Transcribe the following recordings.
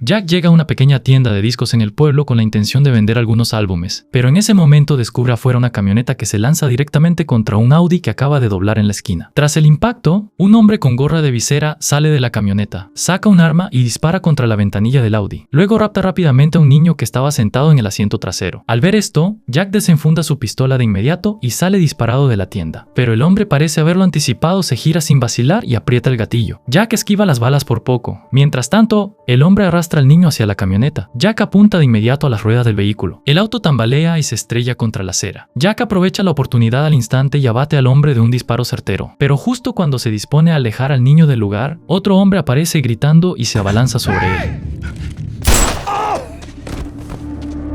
Jack llega a una pequeña tienda de discos en el pueblo con la intención de vender algunos álbumes, pero en ese momento descubre afuera una camioneta que se lanza directamente contra un Audi que acaba de doblar en la esquina. Tras el impacto, un hombre con gorra de visera sale de la camioneta, saca un arma y dispara contra la ventanilla del Audi. Luego rapta rápidamente a un niño que estaba sentado en el asiento trasero. Al ver esto, Jack desenfunda su pistola de inmediato y sale disparado de la tienda. Pero el hombre parece haberlo anticipado, se gira sin vacilar y aprieta el gatillo. Jack esquiva las balas por poco. Mientras tanto, el hombre arrastra al niño hacia la camioneta. Jack apunta de inmediato a las ruedas del vehículo. El auto tambalea y se estrella contra la acera. Jack aprovecha la oportunidad al instante y abate al hombre de un disparo certero. Pero justo cuando se dispone a alejar al niño del lugar, otro hombre aparece gritando y se abalanza sobre él.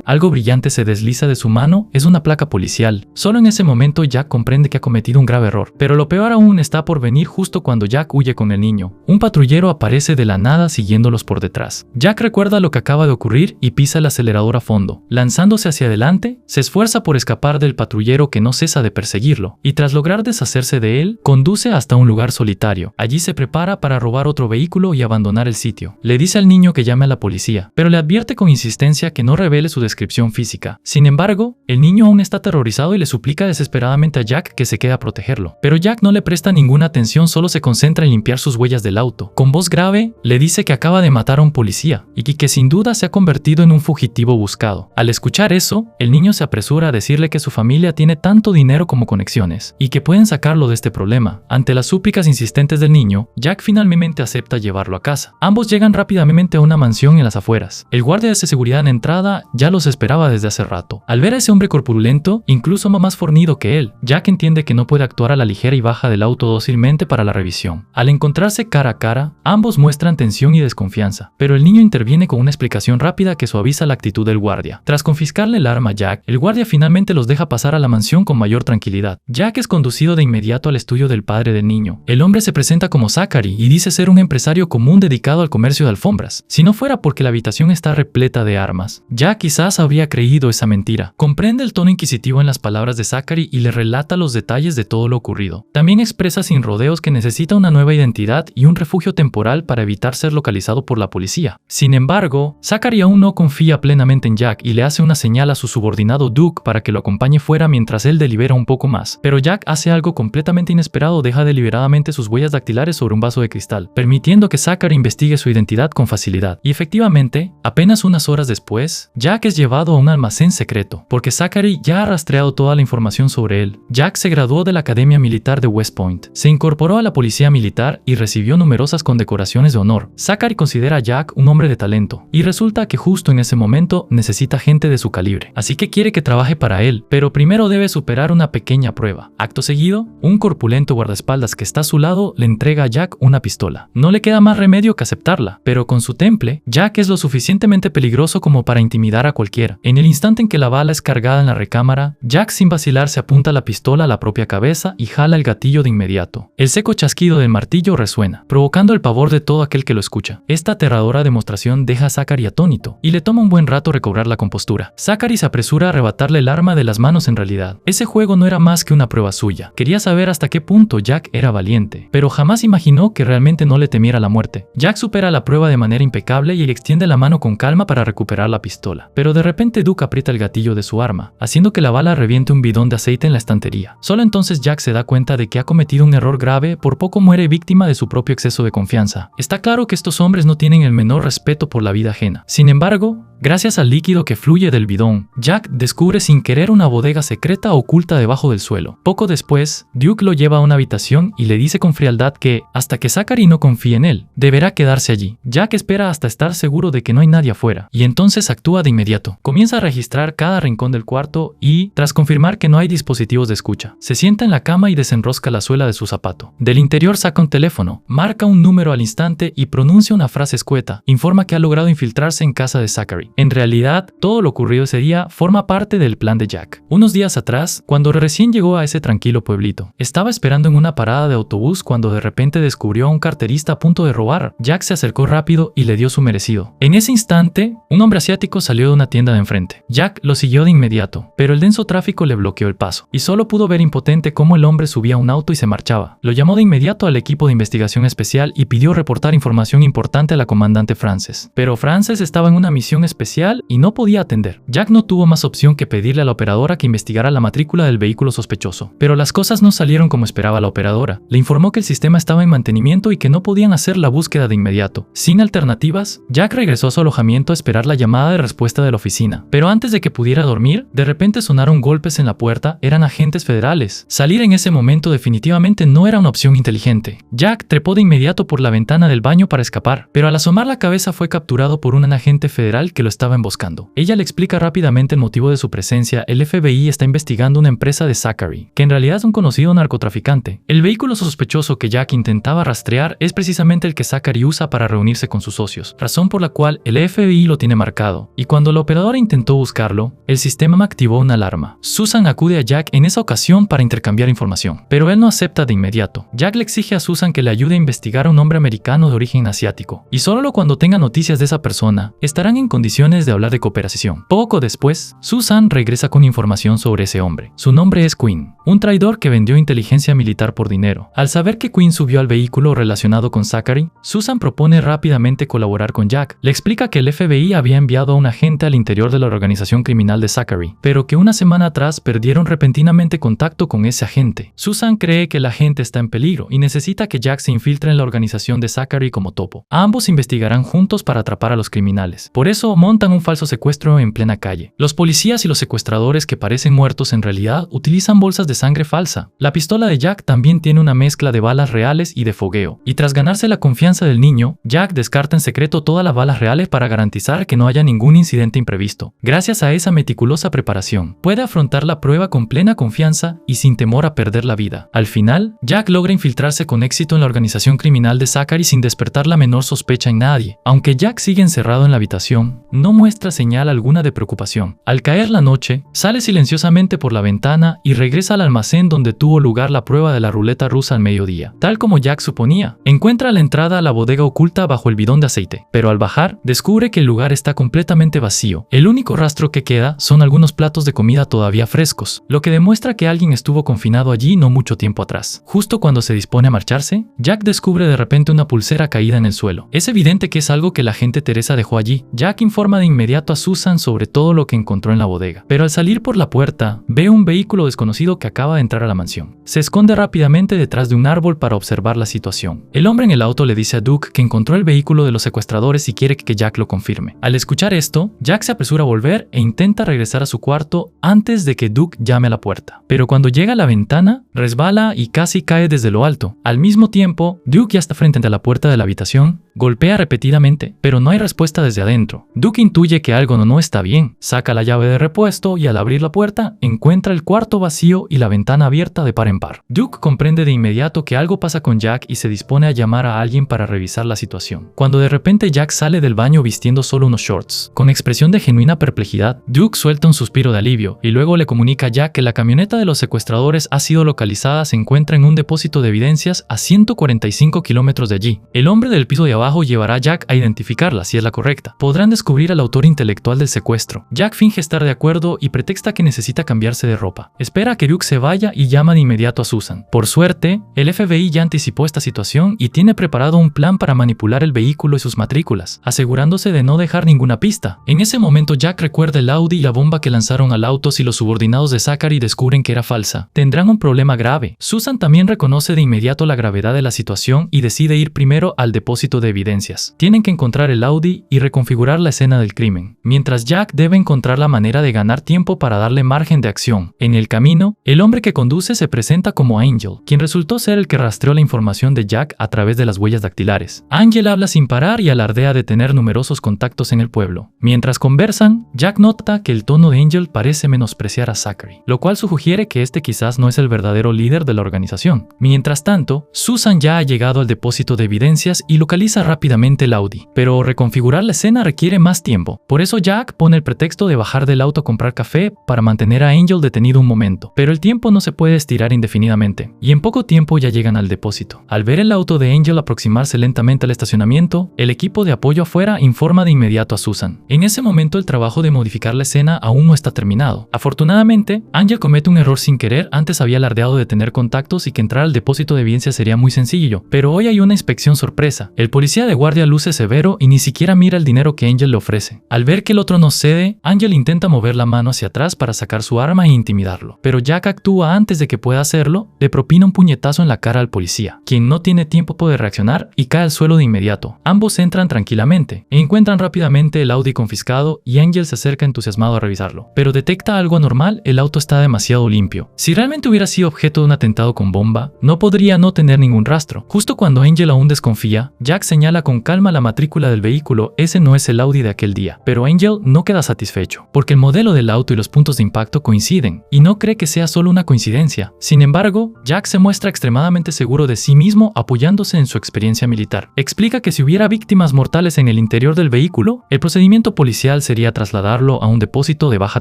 Algo brillante se desliza de su mano, es una placa policial. Solo en ese momento Jack comprende que ha cometido un grave error. Pero lo peor aún está por venir justo cuando Jack huye con el niño. Un patrullero aparece de la nada siguiéndolos por detrás. Jack recuerda lo que acaba de ocurrir y pisa el acelerador a fondo. Lanzándose hacia adelante, se esfuerza por escapar del patrullero que no cesa de perseguirlo. Y tras lograr deshacerse de él, conduce hasta un lugar solitario. Allí se prepara para robar otro vehículo y abandonar el sitio. Le dice al niño que llame a la policía, pero le advierte con insistencia que no revele su descripción física. Sin embargo, el niño aún está aterrorizado y le suplica desesperadamente a Jack que se quede a protegerlo. Pero Jack no le presta ninguna atención, solo se concentra en limpiar sus huellas del auto. Con voz grave, le dice que acaba de matar a un policía y que sin duda se ha convertido en un fugitivo buscado. Al escuchar eso, el niño se apresura a decirle que su familia tiene tanto dinero como conexiones y que pueden sacarlo de este problema. Ante las súplicas insistentes del niño, Jack finalmente acepta llevarlo a casa. Ambos llegan rápidamente a una mansión en las afueras. El guardia de seguridad en la entrada ya los esperaba desde hace rato. Al ver a ese hombre corpulento, incluso más fornido que él, Jack entiende que no puede actuar a la ligera y baja del auto dócilmente para la revisión. Al encontrarse cara a cara, ambos muestran tensión y desconfianza, pero el niño interviene con una explicación rápida que suaviza la actitud del guardia. Tras confiscarle el arma a Jack, el guardia finalmente los deja pasar a la mansión con mayor tranquilidad. Jack es conducido de inmediato al estudio del padre del niño. El hombre se presenta como Zachary y dice ser un empresario común dedicado al comercio de alfombras. Si no fuera porque la habitación está repleta de armas, Jack quizás habría creído esa mentira. Comprende el tono inquisitivo en las palabras de Zachary y le relata los detalles de todo lo ocurrido. También expresa sin rodeos que necesita una nueva identidad y un refugio temporal para evitar ser localizado por la policía. Sin embargo, Zachary aún no confía plenamente en Jack y le hace una señal a su subordinado Duke para que lo acompañe fuera mientras él delibera un poco más. Pero Jack hace algo completamente inesperado, deja deliberadamente sus huellas dactilares sobre un vaso de cristal, permitiendo que Zachary investigue su identidad con facilidad. Y efectivamente, apenas unas horas después, Jack es llevado a un almacén secreto, porque Zachary ya ha rastreado toda la información sobre él. Jack se graduó de la Academia Militar de West Point, se incorporó a la policía militar y recibió numerosas condecoraciones de honor. Zachary considera a Jack un hombre de talento, y resulta que justo en ese momento necesita gente de su calibre, así que quiere que trabaje para él, pero primero debe superar una pequeña prueba. Acto seguido, un corpulento guardaespaldas que está a su lado le entrega a Jack una pistola. No le queda más remedio que aceptarla, pero con su temple, Jack es lo suficientemente peligroso como para intimidar a cualquiera. En el instante en que la bala es cargada en la recámara, Jack sin vacilar se apunta la pistola a la propia cabeza y jala el gatillo de inmediato. El seco chasquido del martillo resuena, provocando el pavor de todo aquel que lo escucha. Esta aterradora demostración deja a Zachary atónito y le toma un buen rato recobrar la compostura. Zachary se apresura a arrebatarle el arma de las manos. En realidad, ese juego no era más que una prueba suya. Quería saber hasta qué punto Jack era valiente, pero jamás imaginó que realmente no le temiera la muerte. Jack supera la prueba de manera impecable y extiende la mano con calma para recuperar la pistola, pero de repente Duke aprieta el gatillo de su arma, haciendo que la bala reviente un bidón de aceite en la estantería. Solo entonces Jack se da cuenta de que ha cometido un error grave, por poco muere víctima de su propio exceso de confianza. Está claro que estos hombres no tienen el menor respeto por la vida ajena. Sin embargo, gracias al líquido que fluye del bidón, Jack descubre sin querer una bodega secreta oculta debajo del suelo. Poco después, Duke lo lleva a una habitación y le dice con frialdad que, hasta que Zachary no confíe en él, deberá quedarse allí. Jack espera hasta estar seguro de que no hay nadie afuera, y entonces actúa de inmediato. Comienza a registrar cada rincón del cuarto y, tras confirmar que no hay dispositivos de escucha, se sienta en la cama y desenrosca la suela de su zapato. Del interior saca un teléfono, marca un número al instante y pronuncia una frase escueta. Informa que ha logrado infiltrarse en casa de Zachary. Zachary. En realidad, todo lo ocurrido ese día forma parte del plan de Jack. Unos días atrás, cuando recién llegó a ese tranquilo pueblito, estaba esperando en una parada de autobús cuando de repente descubrió a un carterista a punto de robar. Jack se acercó rápido y le dio su merecido. En ese instante, un hombre asiático salió de una tienda de enfrente. Jack lo siguió de inmediato, pero el denso tráfico le bloqueó el paso, y solo pudo ver impotente cómo el hombre subía a un auto y se marchaba. Lo llamó de inmediato al equipo de investigación especial y pidió reportar información importante a la comandante Frances. Pero Frances estaba en una misión especial y no podía atender. Jack no tuvo más opción que pedirle a la operadora que investigara la matrícula del vehículo sospechoso. Pero las cosas no salieron como esperaba la operadora. Le informó que el sistema estaba en mantenimiento y que no podían hacer la búsqueda de inmediato. Sin alternativas, Jack regresó a su alojamiento a esperar la llamada de respuesta de la oficina. Pero antes de que pudiera dormir, de repente sonaron golpes en la puerta. Eran agentes federales. Salir en ese momento definitivamente no era una opción inteligente. Jack trepó de inmediato por la ventana del baño para escapar, pero al asomar la cabeza fue capturado por un agente federal que lo estaba emboscando. Ella le explica rápidamente el motivo de su presencia. El FBI está investigando una empresa de Zachary, que en realidad es un conocido narcotraficante. El vehículo sospechoso que Jack intentaba rastrear es precisamente el que Zachary usa para reunirse con sus socios, razón por la cual el FBI lo tiene marcado. Y cuando la operadora intentó buscarlo, el sistema activó una alarma. Susan acude a Jack en esa ocasión para intercambiar información, pero él no acepta de inmediato. Jack le exige a Susan que le ayude a investigar a un hombre americano de origen asiático, y solo cuando tenga noticias de esa persona, estarán en condiciones de hablar de cooperación. Poco después, Susan regresa con información sobre ese hombre. Su nombre es Quinn, un traidor que vendió inteligencia militar por dinero. Al saber que Quinn subió al vehículo relacionado con Zachary, Susan propone rápidamente colaborar con Jack. Le explica que el FBI había enviado a un agente al interior de la organización criminal de Zachary, pero que una semana atrás perdieron repentinamente contacto con ese agente. Susan cree que el agente está en peligro y necesita que Jack se infiltre en la organización de Zachary como topo. Ambos investigarán juntos para atrapar a los criminales. Por eso montan un falso secuestro en plena calle. Los policías y los secuestradores que parecen muertos en realidad utilizan bolsas de sangre falsa. La pistola de Jack también tiene una mezcla de balas reales y de fogueo. Y tras ganarse la confianza del niño, Jack descarta en secreto todas las balas reales para garantizar que no haya ningún incidente imprevisto. Gracias a esa meticulosa preparación, puede afrontar la prueba con plena confianza y sin temor a perder la vida. Al final, Jack logra infiltrarse con éxito en la organización criminal de Zachary sin despertar la menor sospecha en nadie. Aunque Jack sigue encerrado en la habitación, no muestra señal alguna de preocupación. Al caer la noche, sale silenciosamente por la ventana y regresa al almacén donde tuvo lugar la prueba de la ruleta rusa al mediodía. Tal como Jack suponía, encuentra la entrada a la bodega oculta bajo el bidón de aceite, pero al bajar, descubre que el lugar está completamente vacío. El único rastro que queda son algunos platos de comida todavía frescos, lo que demuestra que alguien estuvo confinado allí no mucho tiempo atrás. Justo cuando se dispone a marcharse, Jack descubre de repente una pulsera caída en el suelo. Es evidente que es algo que la agente Teresa dejó allí. Jack informa de inmediato a Susan sobre todo lo que encontró en la bodega, pero al salir por la puerta, ve un vehículo desconocido que acaba de entrar a la mansión. Se esconde rápidamente detrás de un árbol para observar la situación. El hombre en el auto le dice a Duke que encontró el vehículo de los secuestradores y quiere que Jack lo confirme. Al escuchar esto, Jack se apresura a volver e intenta regresar a su cuarto antes de que Duke llame a la puerta. Pero cuando llega a la ventana, resbala y casi cae desde lo alto. Al mismo tiempo, Duke ya está frente a la puerta de la habitación, golpea repetidamente, pero no hay respuesta desde adentro. Duke intuye que algo no está bien, saca la llave de repuesto y al abrir la puerta, encuentra el cuarto vacío y la ventana abierta de par en par. Duke comprende de inmediato que algo pasa con Jack y se dispone a llamar a alguien para revisar la situación. Cuando de repente Jack sale del baño vistiendo solo unos shorts. Con expresión de genuina perplejidad, Duke suelta un suspiro de alivio y luego le comunica a Jack que la camioneta de los secuestradores ha sido localizada. Se encuentra en un depósito de evidencias a 145 kilómetros de allí. El hombre del piso de abajo llevará a Jack a identificarla si es la correcta. Podrán descubrir al autor intelectual del secuestro. Jack finge estar de acuerdo y pretexta que necesita cambiarse de ropa. Espera a que Duke se vaya y llama de inmediato a Susan. Por suerte, el FBI ya anticipó esta situación y tiene preparado un plan para manipular el vehículo y sus matrículas, asegurándose de no dejar ninguna pista. En ese momento Jack recuerda el Audi y la bomba que lanzaron al auto. Si los subordinados de Zachary descubren que era falsa, tendrán un problema grave. Susan también reconoce de inmediato la gravedad de la situación y decide ir primero al depósito de evidencias. Tienen que encontrar el Audi y reconfigurar la escena del crimen, mientras Jack debe encontrar la manera de ganar tiempo para darle margen de acción. En el camino, el hombre que conduce se presenta como Angel, quien resultó ser el que rastreó la información de Jack a través de las huellas dactilares. Angel habla sin parar y alardea de tener numerosos contactos en el pueblo. Mientras conversan, Jack nota que el tono de Angel parece menospreciar a Zachary, lo cual sugiere que este quizás no es el verdadero líder de la organización. Mientras tanto, Susan ya ha llegado al depósito de evidencias y localiza rápidamente el Audi, pero reconfigurar la escena requiere más más tiempo. Por eso Jack pone el pretexto de bajar del auto a comprar café para mantener a Angel detenido un momento. Pero el tiempo no se puede estirar indefinidamente, y en poco tiempo ya llegan al depósito. Al ver el auto de Angel aproximarse lentamente al estacionamiento, el equipo de apoyo afuera informa de inmediato a Susan. En ese momento el trabajo de modificar la escena aún no está terminado. Afortunadamente, Angel comete un error sin querer. Antes había alardeado de tener contactos y que entrar al depósito de evidencia sería muy sencillo, pero hoy hay una inspección sorpresa. El policía de guardia luce severo y ni siquiera mira el dinero que Angel le ofrece. Al ver que el otro no cede, Angel intenta mover la mano hacia atrás para sacar su arma e intimidarlo, pero Jack actúa antes de que pueda hacerlo. Le propina un puñetazo en la cara al policía, quien no tiene tiempo de reaccionar y cae al suelo de inmediato. Ambos entran tranquilamente e encuentran rápidamente el Audi confiscado, y Angel se acerca entusiasmado a revisarlo, pero detecta algo anormal. El auto está demasiado limpio. Si realmente hubiera sido objeto de un atentado con bomba, no podría no tener ningún rastro. Justo cuando Angel aún desconfía, Jack señala con calma la matrícula del vehículo. Ese no es el Audi de aquel día, pero Angel no queda satisfecho, porque el modelo del auto y los puntos de impacto coinciden, y no cree que sea solo una coincidencia. Sin embargo, Jack se muestra extremadamente seguro de sí mismo, apoyándose en su experiencia militar. Explica que si hubiera víctimas mortales en el interior del vehículo, el procedimiento policial sería trasladarlo a un depósito de baja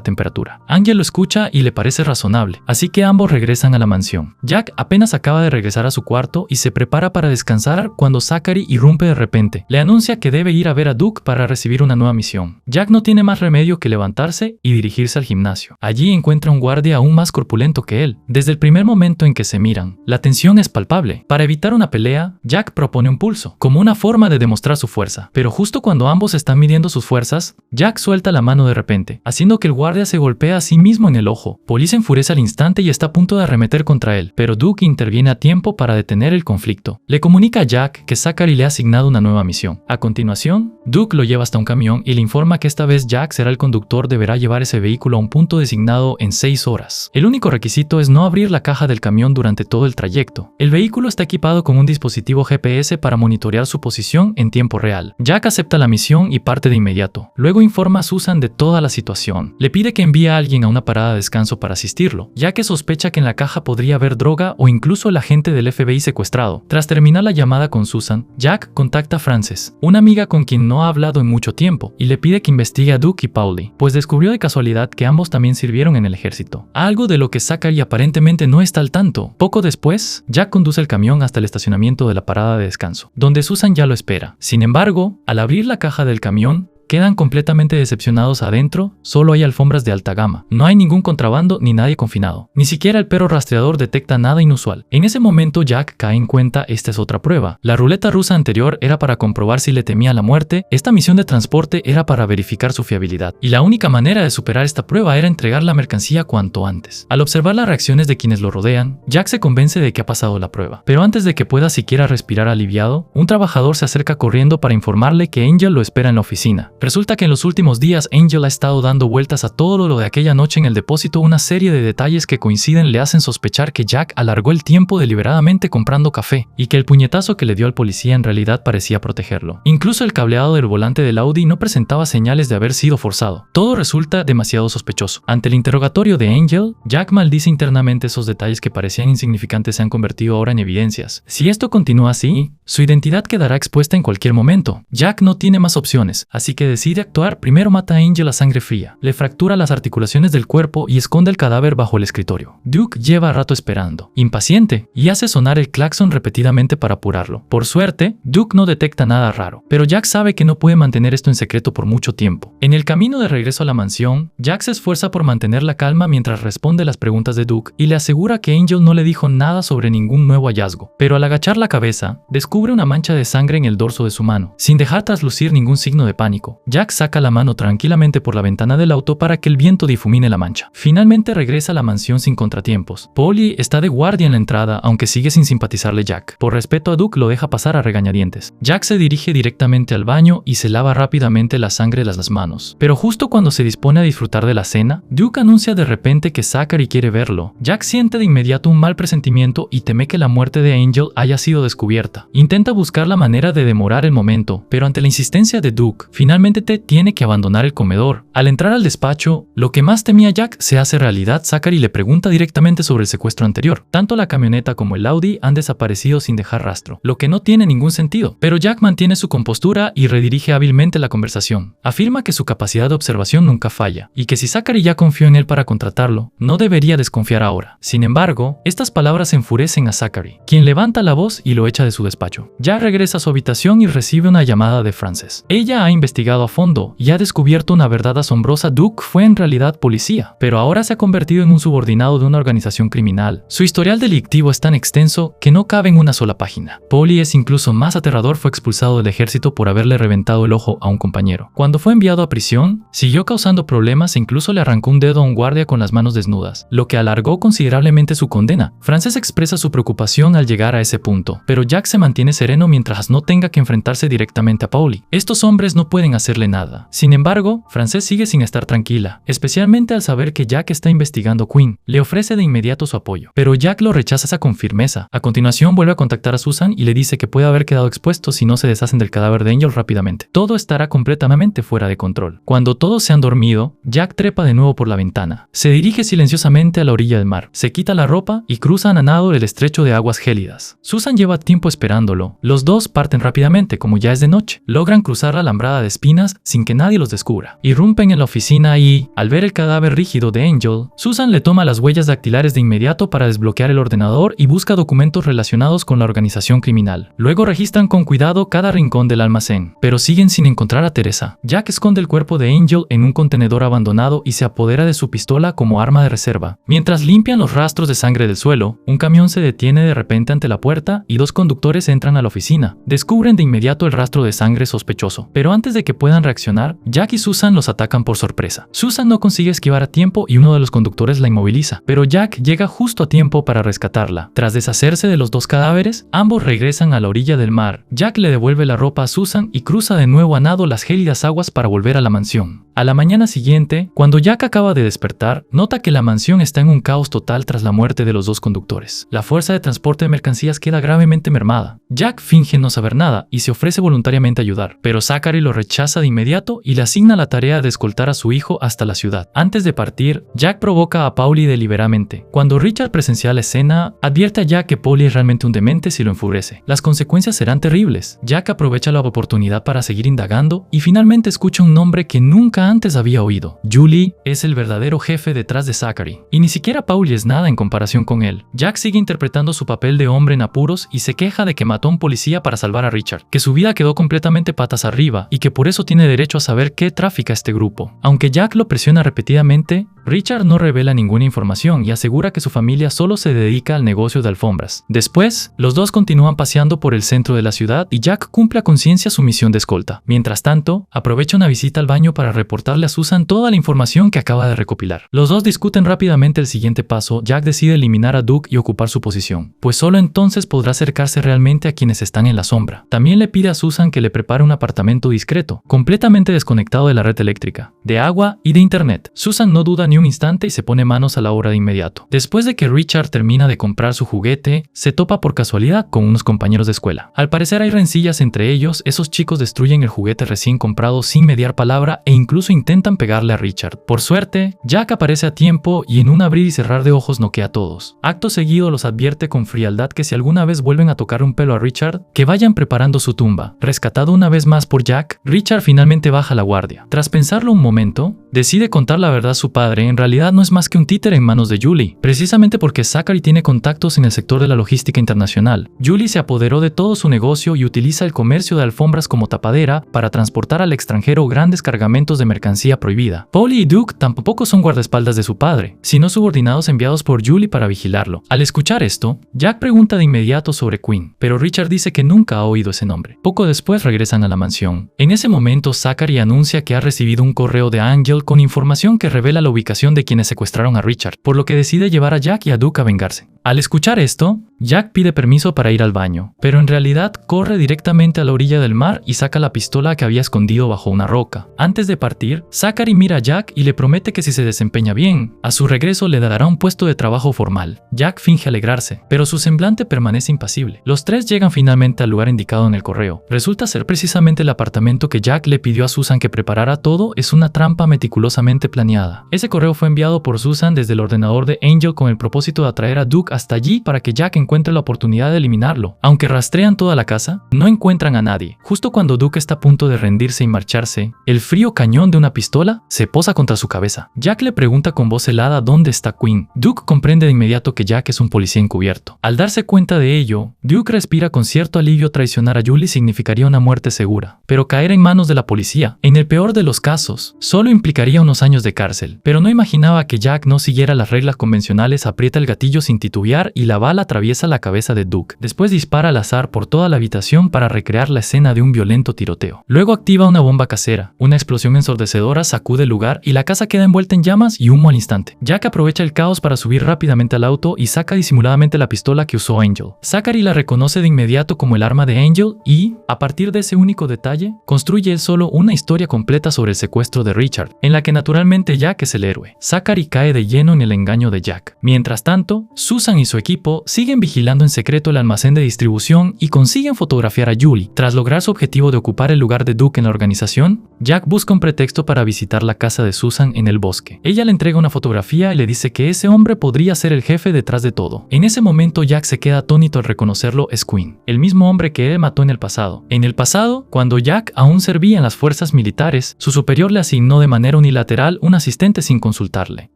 temperatura. Angel lo escucha y le parece razonable, así que ambos regresan a la mansión. Jack apenas acaba de regresar a su cuarto y se prepara para descansar cuando Zachary irrumpe de repente. Le anuncia que debe ir a ver a Duke para recibir una nueva misión. Jack no tiene más remedio que levantarse y dirigirse al gimnasio. Allí encuentra un guardia aún más corpulento que él. Desde el primer momento en que se miran, la tensión es palpable. Para evitar una pelea, Jack propone un pulso, como una forma de demostrar su fuerza. Pero justo cuando ambos están midiendo sus fuerzas, Jack suelta la mano de repente, haciendo que el guardia se golpee a sí mismo en el ojo. Police enfurece al instante y está a punto de arremeter contra él, pero Duke interviene a tiempo para detener el conflicto. Le comunica a Jack que Zachary le ha asignado una nueva misión. A continuación, Duke lo lleva hasta un camión y le informa que esta vez Jack será el conductor. Deberá llevar ese vehículo a un punto designado en 6 horas. El único requisito es no abrir la caja del camión durante todo el trayecto. El vehículo está equipado con un dispositivo GPS para monitorear su posición en tiempo real. Jack acepta la misión y parte de inmediato. Luego informa a Susan de toda la situación. Le pide que envíe a alguien a una parada de descanso para asistirlo, ya que sospecha que en la caja podría haber droga o incluso el agente del FBI secuestrado. Tras terminar la llamada con Susan, Jack contacta a Frances, una amiga con quien no ha hablado en mucho tiempo, y le pide que investigue a Duke y Paulie, pues descubrió de casualidad que ambos también sirvieron en el ejército, algo de lo que Zachary aparentemente no está al tanto. Poco después, Jack conduce el camión hasta el estacionamiento de la parada de descanso, donde Susan ya lo espera. Sin embargo, al abrir la caja del camión, quedan completamente decepcionados. Adentro solo hay alfombras de alta gama. No hay ningún contrabando ni nadie confinado. Ni siquiera el perro rastreador detecta nada inusual. En ese momento Jack cae en cuenta: esta es otra prueba. La ruleta rusa anterior era para comprobar si le temía la muerte. Esta misión de transporte era para verificar su fiabilidad. Y la única manera de superar esta prueba era entregar la mercancía cuanto antes. Al observar las reacciones de quienes lo rodean, Jack se convence de que ha pasado la prueba. Pero antes de que pueda siquiera respirar aliviado, un trabajador se acerca corriendo para informarle que Angel lo espera en la oficina. Resulta que en los últimos días Angel ha estado dando vueltas a todo lo de aquella noche en el depósito. Una serie de detalles que coinciden le hacen sospechar que Jack alargó el tiempo deliberadamente comprando café, y que el puñetazo que le dio al policía en realidad parecía protegerlo. Incluso el cableado del volante del Audi no presentaba señales de haber sido forzado. Todo resulta demasiado sospechoso. Ante el interrogatorio de Angel, Jack maldice internamente. Esos detalles que parecían insignificantes se han convertido ahora en evidencias. Si esto continúa así, su identidad quedará expuesta en cualquier momento. Jack no tiene más opciones, así que decide actuar. Primero mata a Angel a sangre fría, le fractura las articulaciones del cuerpo y esconde el cadáver bajo el escritorio. Duke lleva rato esperando, impaciente, y hace sonar el claxon repetidamente para apurarlo. Por suerte, Duke no detecta nada raro, pero Jack sabe que no puede mantener esto en secreto por mucho tiempo. En el camino de regreso a la mansión, Jack se esfuerza por mantener la calma mientras responde las preguntas de Duke y le asegura que Angel no le dijo nada sobre ningún nuevo hallazgo. Pero al agachar la cabeza, descubre una mancha de sangre en el dorso de su mano. Sin dejar traslucir ningún signo de pánico, Jack saca la mano tranquilamente por la ventana del auto para que el viento difumine la mancha. Finalmente regresa a la mansión sin contratiempos. Paulie está de guardia en la entrada, aunque sigue sin simpatizarle Jack. Por respeto a Duke lo deja pasar a regañadientes. Jack se dirige directamente al baño y se lava rápidamente la sangre de las manos. Pero justo cuando se dispone a disfrutar de la cena, Duke anuncia de repente que Zachary quiere verlo. Jack siente de inmediato un mal presentimiento y teme que la muerte de Angel haya sido descubierta. Intenta buscar la manera de demorar el momento, pero ante la insistencia de Duke, finalmente tiene que abandonar el comedor. Al entrar al despacho, lo que más temía Jack se hace realidad. Zachary le pregunta directamente sobre el secuestro anterior. Tanto la camioneta como el Audi han desaparecido sin dejar rastro, lo que no tiene ningún sentido. Pero Jack mantiene su compostura y redirige hábilmente la conversación. Afirma que su capacidad de observación nunca falla, y que si Zachary ya confió en él para contratarlo, no debería desconfiar ahora. Sin embargo, estas palabras enfurecen a Zachary, quien levanta la voz y lo echa de su despacho. Jack regresa a su habitación y recibe una llamada de Frances. Ella ha investigado a fondo y ha descubierto una verdad asombrosa. Duke fue en realidad policía, pero ahora se ha convertido en un subordinado de una organización criminal. Su historial delictivo es tan extenso que no cabe en una sola página. Polly es incluso más aterrador. Fue expulsado del ejército por haberle reventado el ojo a un compañero. Cuando fue enviado a prisión, siguió causando problemas e incluso le arrancó un dedo a un guardia con las manos desnudas, lo que alargó considerablemente su condena. Frances expresa su preocupación al llegar a ese punto, pero Jack se mantiene sereno mientras no tenga que enfrentarse directamente a Polly. Estos hombres no pueden hacerle nada. Sin embargo, Frances sigue sin estar tranquila, especialmente al saber que Jack está investigando a Quinn. Le ofrece de inmediato su apoyo, pero Jack lo rechaza con firmeza. A continuación vuelve a contactar a Susan y le dice que puede haber quedado expuesto si no se deshacen del cadáver de Angel rápidamente. Todo estará completamente fuera de control. Cuando todos se han dormido, Jack trepa de nuevo por la ventana. Se dirige silenciosamente a la orilla del mar, se quita la ropa y cruzan a nado el estrecho de aguas gélidas. Susan lleva tiempo esperándolo. Los dos parten rápidamente, como ya es de noche. Logran cruzar la alambrada de espinas sin que nadie los descubra. Irrumpen en la oficina y, al ver el cadáver rígido de Angel, Susan le toma las huellas dactilares de inmediato para desbloquear el ordenador y busca documentos relacionados con la organización criminal. Luego registran con cuidado cada rincón del almacén, pero siguen sin encontrar a Teresa. Jack esconde el cuerpo de Angel en un contenedor abandonado y se apodera de su pistola como arma de reserva. Mientras limpian los rastros de sangre del suelo, un camión se detiene de repente ante la puerta y dos conductores entran a la oficina. Descubren de inmediato el rastro de sangre sospechoso, pero antes de que puedan reaccionar, Jack y Susan los atacan por sorpresa. Susan no consigue esquivar a tiempo y uno de los conductores la inmoviliza, pero Jack llega justo a tiempo para rescatarla. Tras deshacerse de los dos cadáveres, ambos regresan a la orilla del mar. Jack le devuelve la ropa a Susan y cruza de nuevo a nado las gélidas aguas para volver a la mansión. A la mañana siguiente, cuando Jack acaba de despertar, nota que la mansión está en un caos total tras la muerte de los dos conductores. La fuerza de transporte de mercancías queda gravemente mermada. Jack finge no saber nada y se ofrece voluntariamente a ayudar, pero Zachary lo rechaza de inmediato y le asigna la tarea de escoltar a su hijo hasta la ciudad. Antes de partir, Jack provoca a Polly deliberadamente. Cuando Richard presencia la escena, advierte a Jack que Polly es realmente un demente si lo enfurece. Las consecuencias serán terribles. Jack aprovecha la oportunidad para seguir indagando y finalmente escucha un nombre que nunca antes había oído. Julie es el verdadero jefe detrás de Zachary, y ni siquiera Pauli es nada en comparación con él. Jack sigue interpretando su papel de hombre en apuros y se queja de que mató a un policía para salvar a Richard, que su vida quedó completamente patas arriba y que por eso tiene derecho a saber qué trafica este grupo. Aunque Jack lo presiona repetidamente, Richard no revela ninguna información y asegura que su familia solo se dedica al negocio de alfombras. Después, los dos continúan paseando por el centro de la ciudad y Jack cumple a conciencia su misión de escolta. Mientras tanto, aprovecha una visita al baño para reportarle a Susan toda la información que acaba de recopilar. Los dos discuten rápidamente el siguiente paso. Jack decide eliminar a Duke y ocupar su posición, pues solo entonces podrá acercarse realmente a quienes están en la sombra. También le pide a Susan que le prepare un apartamento discreto, completamente desconectado de la red eléctrica, de agua y de internet. Susan no duda ni un instante y se pone manos a la obra de inmediato. Después de que Richard termina de comprar su juguete, se topa por casualidad con unos compañeros de escuela. Al parecer hay rencillas entre ellos. Esos chicos destruyen el juguete recién comprado sin mediar palabra e incluso intentan pegarle a Richard. Por suerte, Jack aparece a tiempo y en un abrir y cerrar de ojos noquea a todos. Acto seguido los advierte con frialdad que si alguna vez vuelven a tocar un pelo a Richard, que vayan preparando su tumba. Rescatado una vez más por Jack, Richard finalmente baja la guardia. Tras pensarlo un momento, decide contar la verdad a su padre. En realidad no es más que un títere en manos de Julie, precisamente porque Zachary tiene contactos en el sector de la logística internacional. Julie se apoderó de todo su negocio y utiliza el comercio de alfombras como tapadera para transportar al extranjero grandes cargamentos de mercancía prohibida. Polly y Duke tampoco son guardaespaldas de su padre, sino subordinados enviados por Julie para vigilarlo. Al escuchar esto, Jack pregunta de inmediato sobre Quinn, pero Richard dice que nunca ha oído ese nombre. Poco después regresan a la mansión. En ese momento, Zachary anuncia que ha recibido un correo de Angel con información que revela la ubicación de quienes secuestraron a Richard, por lo que decide llevar a Jack y a Duke a vengarse. Al escuchar esto, Jack pide permiso para ir al baño, pero en realidad corre directamente a la orilla del mar y saca la pistola que había escondido bajo una roca. Antes de partir, Zachary mira a Jack y le promete que si se desempeña bien, a su regreso le dará un puesto de trabajo formal. Jack finge alegrarse, pero su semblante permanece impasible. Los tres llegan finalmente al lugar indicado en el correo. Resulta ser precisamente el apartamento que Jack le pidió a Susan que preparara. Todo es una trampa meticulosa meticulosamente planeada. Ese correo fue enviado por Susan desde el ordenador de Angel con el propósito de atraer a Duke hasta allí para que Jack encuentre la oportunidad de eliminarlo. Aunque rastrean toda la casa, no encuentran a nadie. Justo cuando Duke está a punto de rendirse y marcharse, el frío cañón de una pistola se posa contra su cabeza. Jack le pregunta con voz helada dónde está Quinn. Duke comprende de inmediato que Jack es un policía encubierto. Al darse cuenta de ello, Duke respira con cierto alivio. Traicionar a Julie significaría una muerte segura, pero caer en manos de la policía, en el peor de los casos, solo implicaría unos años de cárcel. Pero no imaginaba que Jack no siguiera las reglas convencionales. Aprieta el gatillo sin titubear y la bala atraviesa la cabeza de Duke. Después dispara al azar por toda la habitación para recrear la escena de un violento tiroteo. Luego activa una bomba casera. Una explosión ensordecedora sacude el lugar y la casa queda envuelta en llamas y humo al instante. Jack aprovecha el caos para subir rápidamente al auto y saca disimuladamente la pistola que usó Angel. Zachary la reconoce de inmediato como el arma de Angel y, a partir de ese único detalle, construye él solo una historia completa sobre el secuestro de Richard, en la que naturalmente Jack es el héroe. Zachary cae de lleno en el engaño de Jack. Mientras tanto, Susan y su equipo siguen vigilando en secreto el almacén de distribución y consiguen fotografiar a Julie. Tras lograr su objetivo de ocupar el lugar de Duke en la organización, Jack busca un pretexto para visitar la casa de Susan en el bosque. Ella le entrega una fotografía y le dice que ese hombre podría ser el jefe detrás de todo. En ese momento Jack se queda atónito al reconocerlo. Es Quinn, el mismo hombre que él mató en el pasado. En el pasado, cuando Jack aún servía en las fuerzas militares, su superior le asignó de manera unilateral un asistente sin consultarle.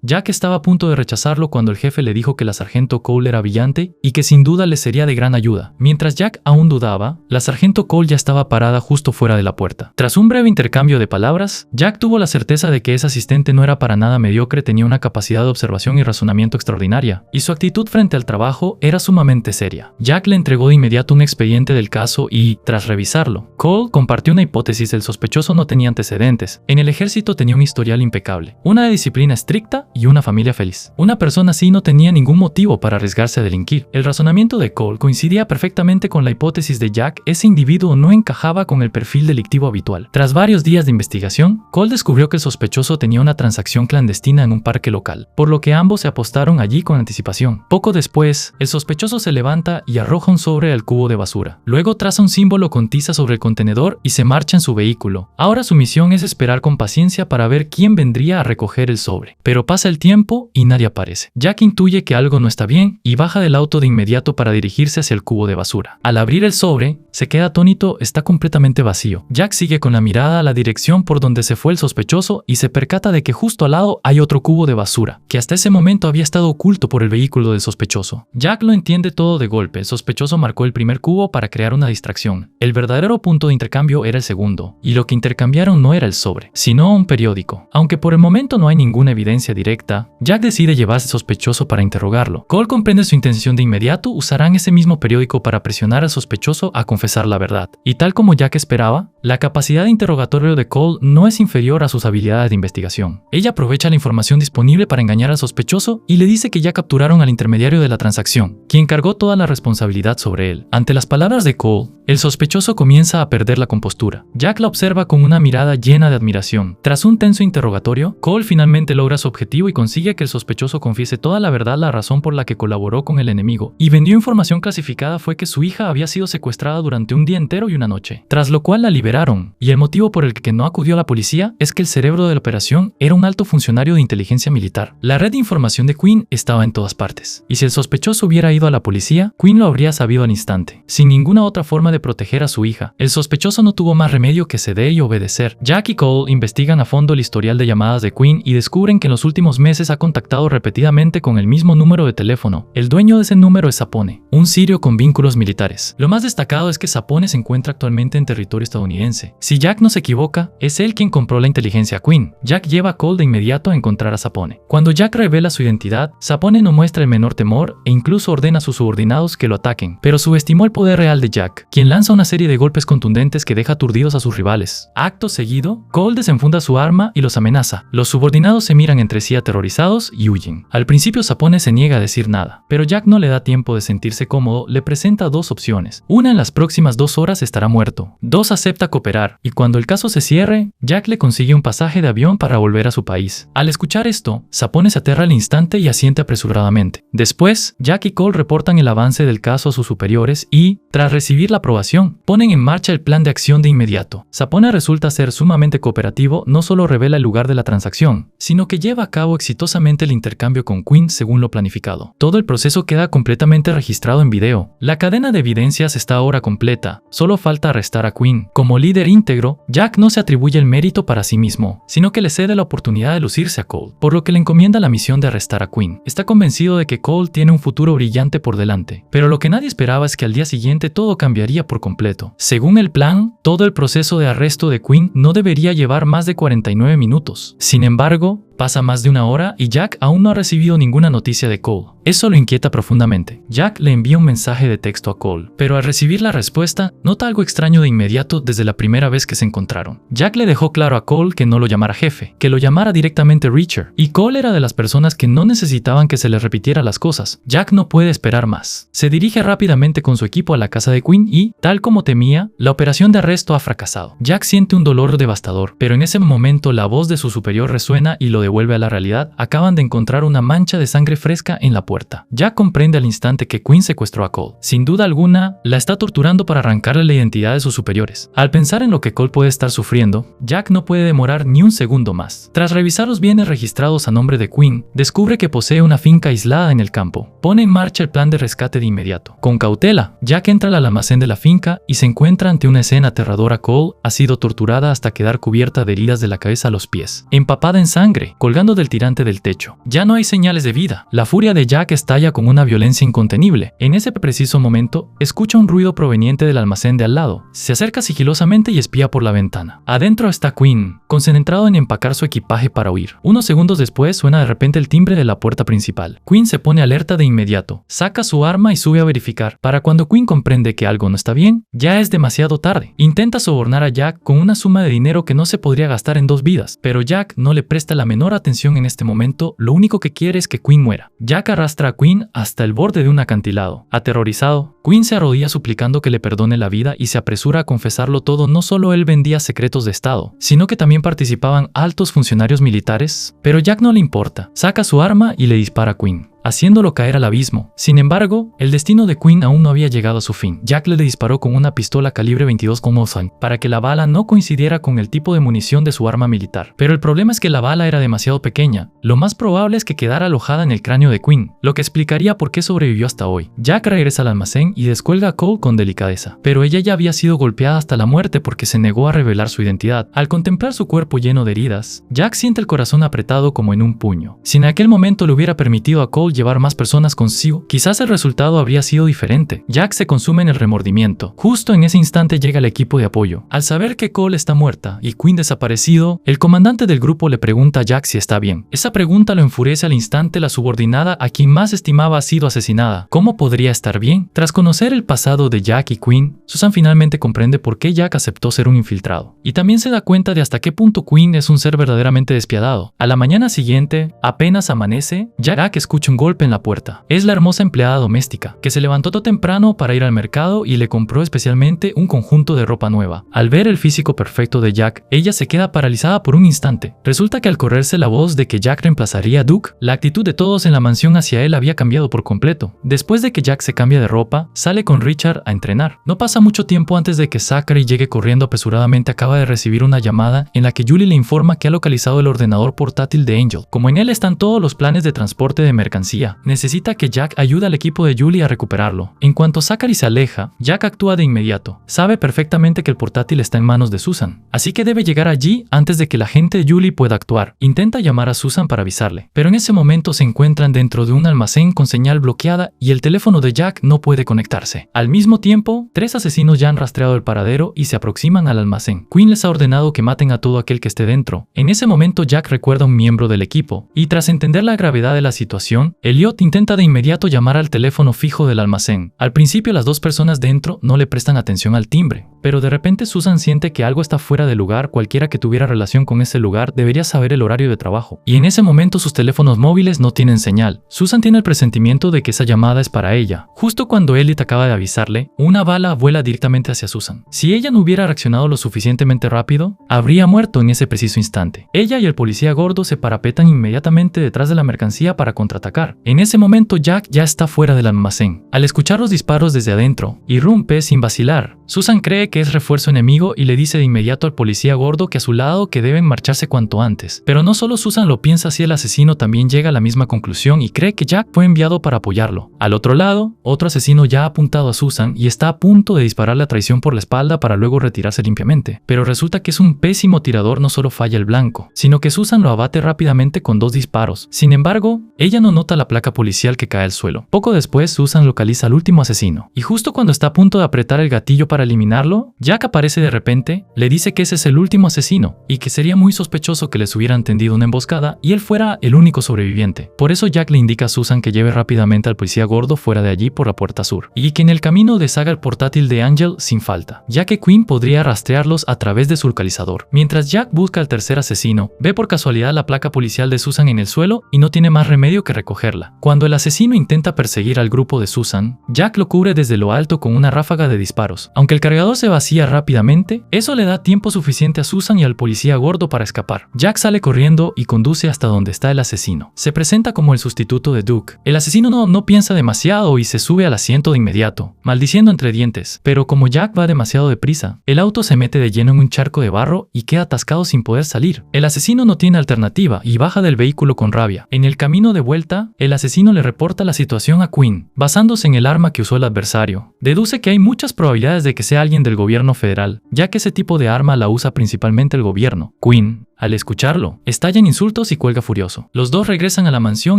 Jack estaba a punto de rechazarlo cuando el jefe le dijo que la sargento Cole era brillante y que sin duda le sería de gran ayuda. Mientras Jack aún dudaba, la sargento Cole ya estaba parada justo fuera de la puerta. Tras un breve intercambio de palabras, Jack tuvo la certeza de que ese asistente no era para nada mediocre. Tenía una capacidad de observación y razonamiento extraordinaria, y su actitud frente al trabajo era sumamente seria. Jack le entregó de inmediato un expediente del caso y, tras revisarlo, Cole compartió una hipótesis. El sospechoso no tenía antecedentes. En el ejército tenía un historial impecable, una disciplina estricta y una familia feliz. Una persona así no tenía ningún motivo para arriesgarse a delinquir. El razonamiento de Cole coincidía perfectamente con la hipótesis de Jack. Ese individuo no encajaba con el perfil delictivo habitual. Tras varios días de investigación, Cole descubrió que el sospechoso tenía una transacción clandestina en un parque local, por lo que ambos se apostaron allí con anticipación. Poco después, el sospechoso se levanta y arroja un sobre al cubo de basura. Luego traza un símbolo con tiza sobre el contenedor y se marcha en su vehículo. Ahora su misión es esperar con paciencia para ver quién vendría a recoger el sobre. Pero pasa el tiempo y nadie aparece. Jack intuye que algo no está bien y baja del auto de inmediato para dirigirse hacia el cubo de basura. Al abrir el sobre, se queda atónito. Está completamente vacío. Jack sigue con la mirada a la dirección por donde se fue el sospechoso y se percata de que justo al lado hay otro cubo de basura, que hasta ese momento había estado oculto por el vehículo del sospechoso. Jack lo entiende todo de golpe. El sospechoso marcó el primer cubo para crear una distracción. El verdadero punto de intercambio era el segundo, y lo que intercambiaron no era el sobre, sino un periódico. Aunque por el momento no hay ninguna evidencia directa, Jack decide llevarse al sospechoso para interrogarlo. Cole comprende su intención de inmediato. Usarán ese mismo periódico para presionar al sospechoso a confesar la verdad. Y tal como Jack esperaba, la capacidad de interrogatorio de Cole no es inferior a sus habilidades de investigación. Ella aprovecha la información disponible para engañar al sospechoso y le dice que ya capturaron al intermediario de la transacción, quien cargó toda la responsabilidad sobre él. Ante las palabras de Cole, el sospechoso comienza a perder la compostura. Jack la observa con una mirada llena de admiración. Tras un tenso interrogatorio, Cole finalmente logra su objetivo y consigue que el sospechoso confiese toda la verdad. La razón por la que colaboró con el enemigo y vendió información clasificada fue que su hija había sido secuestrada durante un día entero y una noche, tras lo cual la liberaron, y el motivo por el que no acudió a la policía es que el cerebro de la operación era un alto funcionario de inteligencia militar. La red de información de Quinn estaba en todas partes, y si el sospechoso hubiera ido a la policía, Quinn lo habría sabido al instante, sin ninguna otra forma de proteger a su hija. El sospechoso no tuvo más remedio que ceder y obedecer. Jack y Cole investigan a fondo el historial de llamadas de Quinn y descubren que en los últimos meses ha contactado repetidamente con el mismo número de teléfono. El dueño de ese número es Sapone, un sirio con vínculos militares. Lo más destacado es que Sapone se encuentra actualmente en territorio estadounidense. Si Jack no se equivoca, es él quien compró la inteligencia a Quinn. Jack lleva a Cole de inmediato a encontrar a Sapone. Cuando Jack revela su identidad, Sapone no muestra el menor temor e incluso ordena a sus subordinados que lo ataquen, pero subestimó el poder real de Jack, quien lanza una serie de golpes contundentes que deja aturdidos a sus rivales. Acto seguido, Cole desenfunda su arma y los amenaza. Los subordinados se miran entre sí aterrorizados y huyen. Al principio Sapone se niega a decir nada, pero Jack no le da tiempo de sentirse cómodo. Le presenta dos opciones. Una, en las próximas 2 horas estará muerto. 2, acepta cooperar, y cuando el caso se cierre, Jack le consigue un pasaje de avión para volver a su país. Al escuchar esto, Sapone se aterra al instante y asiente apresuradamente. Después, Jack y Cole reportan el avance del caso a sus superiores y, tras recibir la aprobación aprobación. Ponen en marcha el plan de acción de inmediato. Sapone resulta ser sumamente cooperativo, no solo revela el lugar de la transacción, sino que lleva a cabo exitosamente el intercambio con Quinn según lo planificado. Todo el proceso queda completamente registrado en video. La cadena de evidencias está ahora completa, solo falta arrestar a Quinn. Como líder íntegro, Jack no se atribuye el mérito para sí mismo, sino que le cede la oportunidad de lucirse a Cole, por lo que le encomienda la misión de arrestar a Quinn. Está convencido de que Cole tiene un futuro brillante por delante, pero lo que nadie esperaba es que al día siguiente todo cambiaría por completo. Según el plan, todo el proceso de arresto de Quinn no debería llevar más de 49 minutos. Sin embargo, pasa más de una hora y Jack aún no ha recibido ninguna noticia de Cole. Eso lo inquieta profundamente. Jack le envía un mensaje de texto a Cole, pero al recibir la respuesta, nota algo extraño de inmediato desde la primera vez que se encontraron. Jack le dejó claro a Cole que no lo llamara jefe, que lo llamara directamente Richard, y Cole era de las personas que no necesitaban que se les repitiera las cosas. Jack no puede esperar más. Se dirige rápidamente con su equipo a la casa de Quinn y, tal como temía, la operación de arresto ha fracasado. Jack siente un dolor devastador, pero en ese momento la voz de su superior resuena y lo devuelve a la realidad. Acaban de encontrar una mancha de sangre fresca en la puerta. Jack comprende al instante que Quinn secuestró a Cole. Sin duda alguna, la está torturando para arrancarle la identidad de sus superiores. Al pensar en lo que Cole puede estar sufriendo, Jack no puede demorar ni un segundo más. Tras revisar los bienes registrados a nombre de Quinn, descubre que posee una finca aislada en el campo. Pone en marcha el plan de rescate de inmediato. Con cautela, Jack entra al almacén de la finca y se encuentra ante una escena aterradora. Cole ha sido torturada hasta quedar cubierta de heridas de la cabeza a los pies, empapada en sangre, colgando del tirante del techo. Ya no hay señales de vida. La furia de Jack estalla con una violencia incontenible. En ese preciso momento, escucha un ruido proveniente del almacén de al lado. Se acerca sigilosamente y espía por la ventana. Adentro está Quinn, concentrado en empacar su equipaje para huir. Unos segundos después suena de repente el timbre de la puerta principal. Quinn se pone alerta de inmediato. Saca su arma y sube a verificar. Para cuando Quinn comprende que algo no está bien, ya es demasiado tarde. Intenta sobornar a Jack con una suma de dinero que no se podría gastar en 2 vidas, pero Jack no le presta la menor atención en este momento. Lo único que quiere es que Quinn muera. Jack arrastra a Quinn hasta el borde de un acantilado. Aterrorizado, Quinn se arrodilla suplicando que le perdone la vida y se apresura a confesarlo todo. No solo él vendía secretos de estado, sino que también participaban altos funcionarios militares, pero Jack no le importa. Saca su arma y le dispara a Quinn, haciéndolo caer al abismo. Sin embargo, el destino de Quinn aún no había llegado a su fin. Jack le disparó con una pistola calibre 22 con Mosin para que la bala no coincidiera con el tipo de munición de su arma militar. Pero el problema es que la bala era demasiado pequeña. Lo más probable es que quedara alojada en el cráneo de Quinn, lo que explicaría por qué sobrevivió hasta hoy. Jack regresa al almacén y descuelga a Cole con delicadeza, pero ella ya había sido golpeada hasta la muerte porque se negó a revelar su identidad. Al contemplar su cuerpo lleno de heridas, Jack siente el corazón apretado como en un puño. Si en aquel momento le hubiera permitido a Cole llevar más personas consigo, quizás el resultado habría sido diferente. Jack se consume en el remordimiento. Justo en ese instante llega el equipo de apoyo. Al saber que Cole está muerta y Quinn desaparecido, el comandante del grupo le pregunta a Jack si está bien. Esa pregunta lo enfurece al instante. La subordinada a quien más estimaba ha sido asesinada. ¿Cómo podría estar bien? Tras conocer el pasado de Jack y Quinn, Susan finalmente comprende por qué Jack aceptó ser un infiltrado. Y también se da cuenta de hasta qué punto Quinn es un ser verdaderamente despiadado. A la mañana siguiente, apenas amanece, Jack escucha un golpe en la puerta. Es la hermosa empleada doméstica, que se levantó todo temprano para ir al mercado y le compró especialmente un conjunto de ropa nueva. Al ver el físico perfecto de Jack, ella se queda paralizada por un instante. Resulta que al correrse la voz de que Jack reemplazaría a Duke, la actitud de todos en la mansión hacia él había cambiado por completo. Después de que Jack se cambia de ropa, sale con Richard a entrenar. No pasa mucho tiempo antes de que Zachary llegue corriendo apresuradamente. Acaba de recibir una llamada en la que Julie le informa que ha localizado el ordenador portátil de Angel. Como en él están todos los planes de transporte de mercancía, necesita que Jack ayude al equipo de Julie a recuperarlo. En cuanto Zachary se aleja, Jack actúa de inmediato. Sabe perfectamente que el portátil está en manos de Susan, así que debe llegar allí antes de que la gente de Julie pueda actuar. Intenta llamar a Susan para avisarle, pero en ese momento se encuentran dentro de un almacén con señal bloqueada y el teléfono de Jack no puede conectarse. Al mismo tiempo, 3 asesinos ya han rastreado el paradero y se aproximan al almacén. Quinn les ha ordenado que maten a todo aquel que esté dentro. En ese momento Jack recuerda a un miembro del equipo y tras entender la gravedad de la situación, Elliot intenta de inmediato llamar al teléfono fijo del almacén. Al principio las 2 personas dentro no le prestan atención al timbre, pero de repente Susan siente que algo está fuera de lugar. Cualquiera que tuviera relación con ese lugar debería saber el horario de trabajo. Y en ese momento sus teléfonos móviles no tienen señal. Susan tiene el presentimiento de que esa llamada es para ella. Justo cuando Elliot acaba de avisarle, una bala vuela directamente hacia Susan. Si ella no hubiera reaccionado lo suficientemente rápido, habría muerto en ese preciso instante. Ella y el policía gordo se parapetan inmediatamente detrás de la mercancía para contraatacar. escapar. En ese momento Jack ya está fuera del almacén. Al escuchar los disparos desde adentro, irrumpe sin vacilar. Susan cree que es refuerzo enemigo y le dice de inmediato al policía gordo que a su lado que deben marcharse cuanto antes. Pero no solo Susan lo piensa así, el asesino también llega a la misma conclusión y cree que Jack fue enviado para apoyarlo. Al otro lado, otro asesino ya ha apuntado a Susan y está a punto de dispararle a traición por la espalda para luego retirarse limpiamente. Pero resulta que es un pésimo tirador, no solo falla el blanco, sino que Susan lo abate rápidamente con 2 disparos. Sin embargo, ella no nota la placa policial que cae al suelo. Poco después, Susan localiza al último asesino. Y justo cuando está a punto de apretar el gatillo para eliminarlo, Jack aparece de repente, le dice que ese es el último asesino y que sería muy sospechoso que les hubieran tendido una emboscada y él fuera el único sobreviviente. Por eso Jack le indica a Susan que lleve rápidamente al policía gordo fuera de allí por la puerta sur y que en el camino deshaga el portátil de Angel sin falta, ya que Quinn podría rastrearlos a través de su localizador. Mientras Jack busca al tercer asesino, ve por casualidad la placa policial de Susan en el suelo y no tiene más remedio que recogerla. Cuando el asesino intenta perseguir al grupo de Susan, Jack lo cubre desde lo alto con una ráfaga de disparos. Aunque el cargador se vacía rápidamente, eso le da tiempo suficiente a Susan y al policía gordo para escapar. Jack sale corriendo y conduce hasta donde está el asesino. Se presenta como el sustituto de Duke. El asesino no piensa demasiado y se sube al asiento de inmediato, maldiciendo entre dientes. Pero como Jack va demasiado deprisa, el auto se mete de lleno en un charco de barro y queda atascado sin poder salir. El asesino no tiene alternativa y baja del vehículo con rabia. En el camino de vuelta, el asesino le reporta la situación a Quinn, basándose en el arma que usó el adversario. Deduce que hay muchas probabilidades de que sea alguien del gobierno federal, ya que ese tipo de arma la usa principalmente el gobierno. Quinn, al escucharlo, estalla en insultos y cuelga furioso. Los dos regresan a la mansión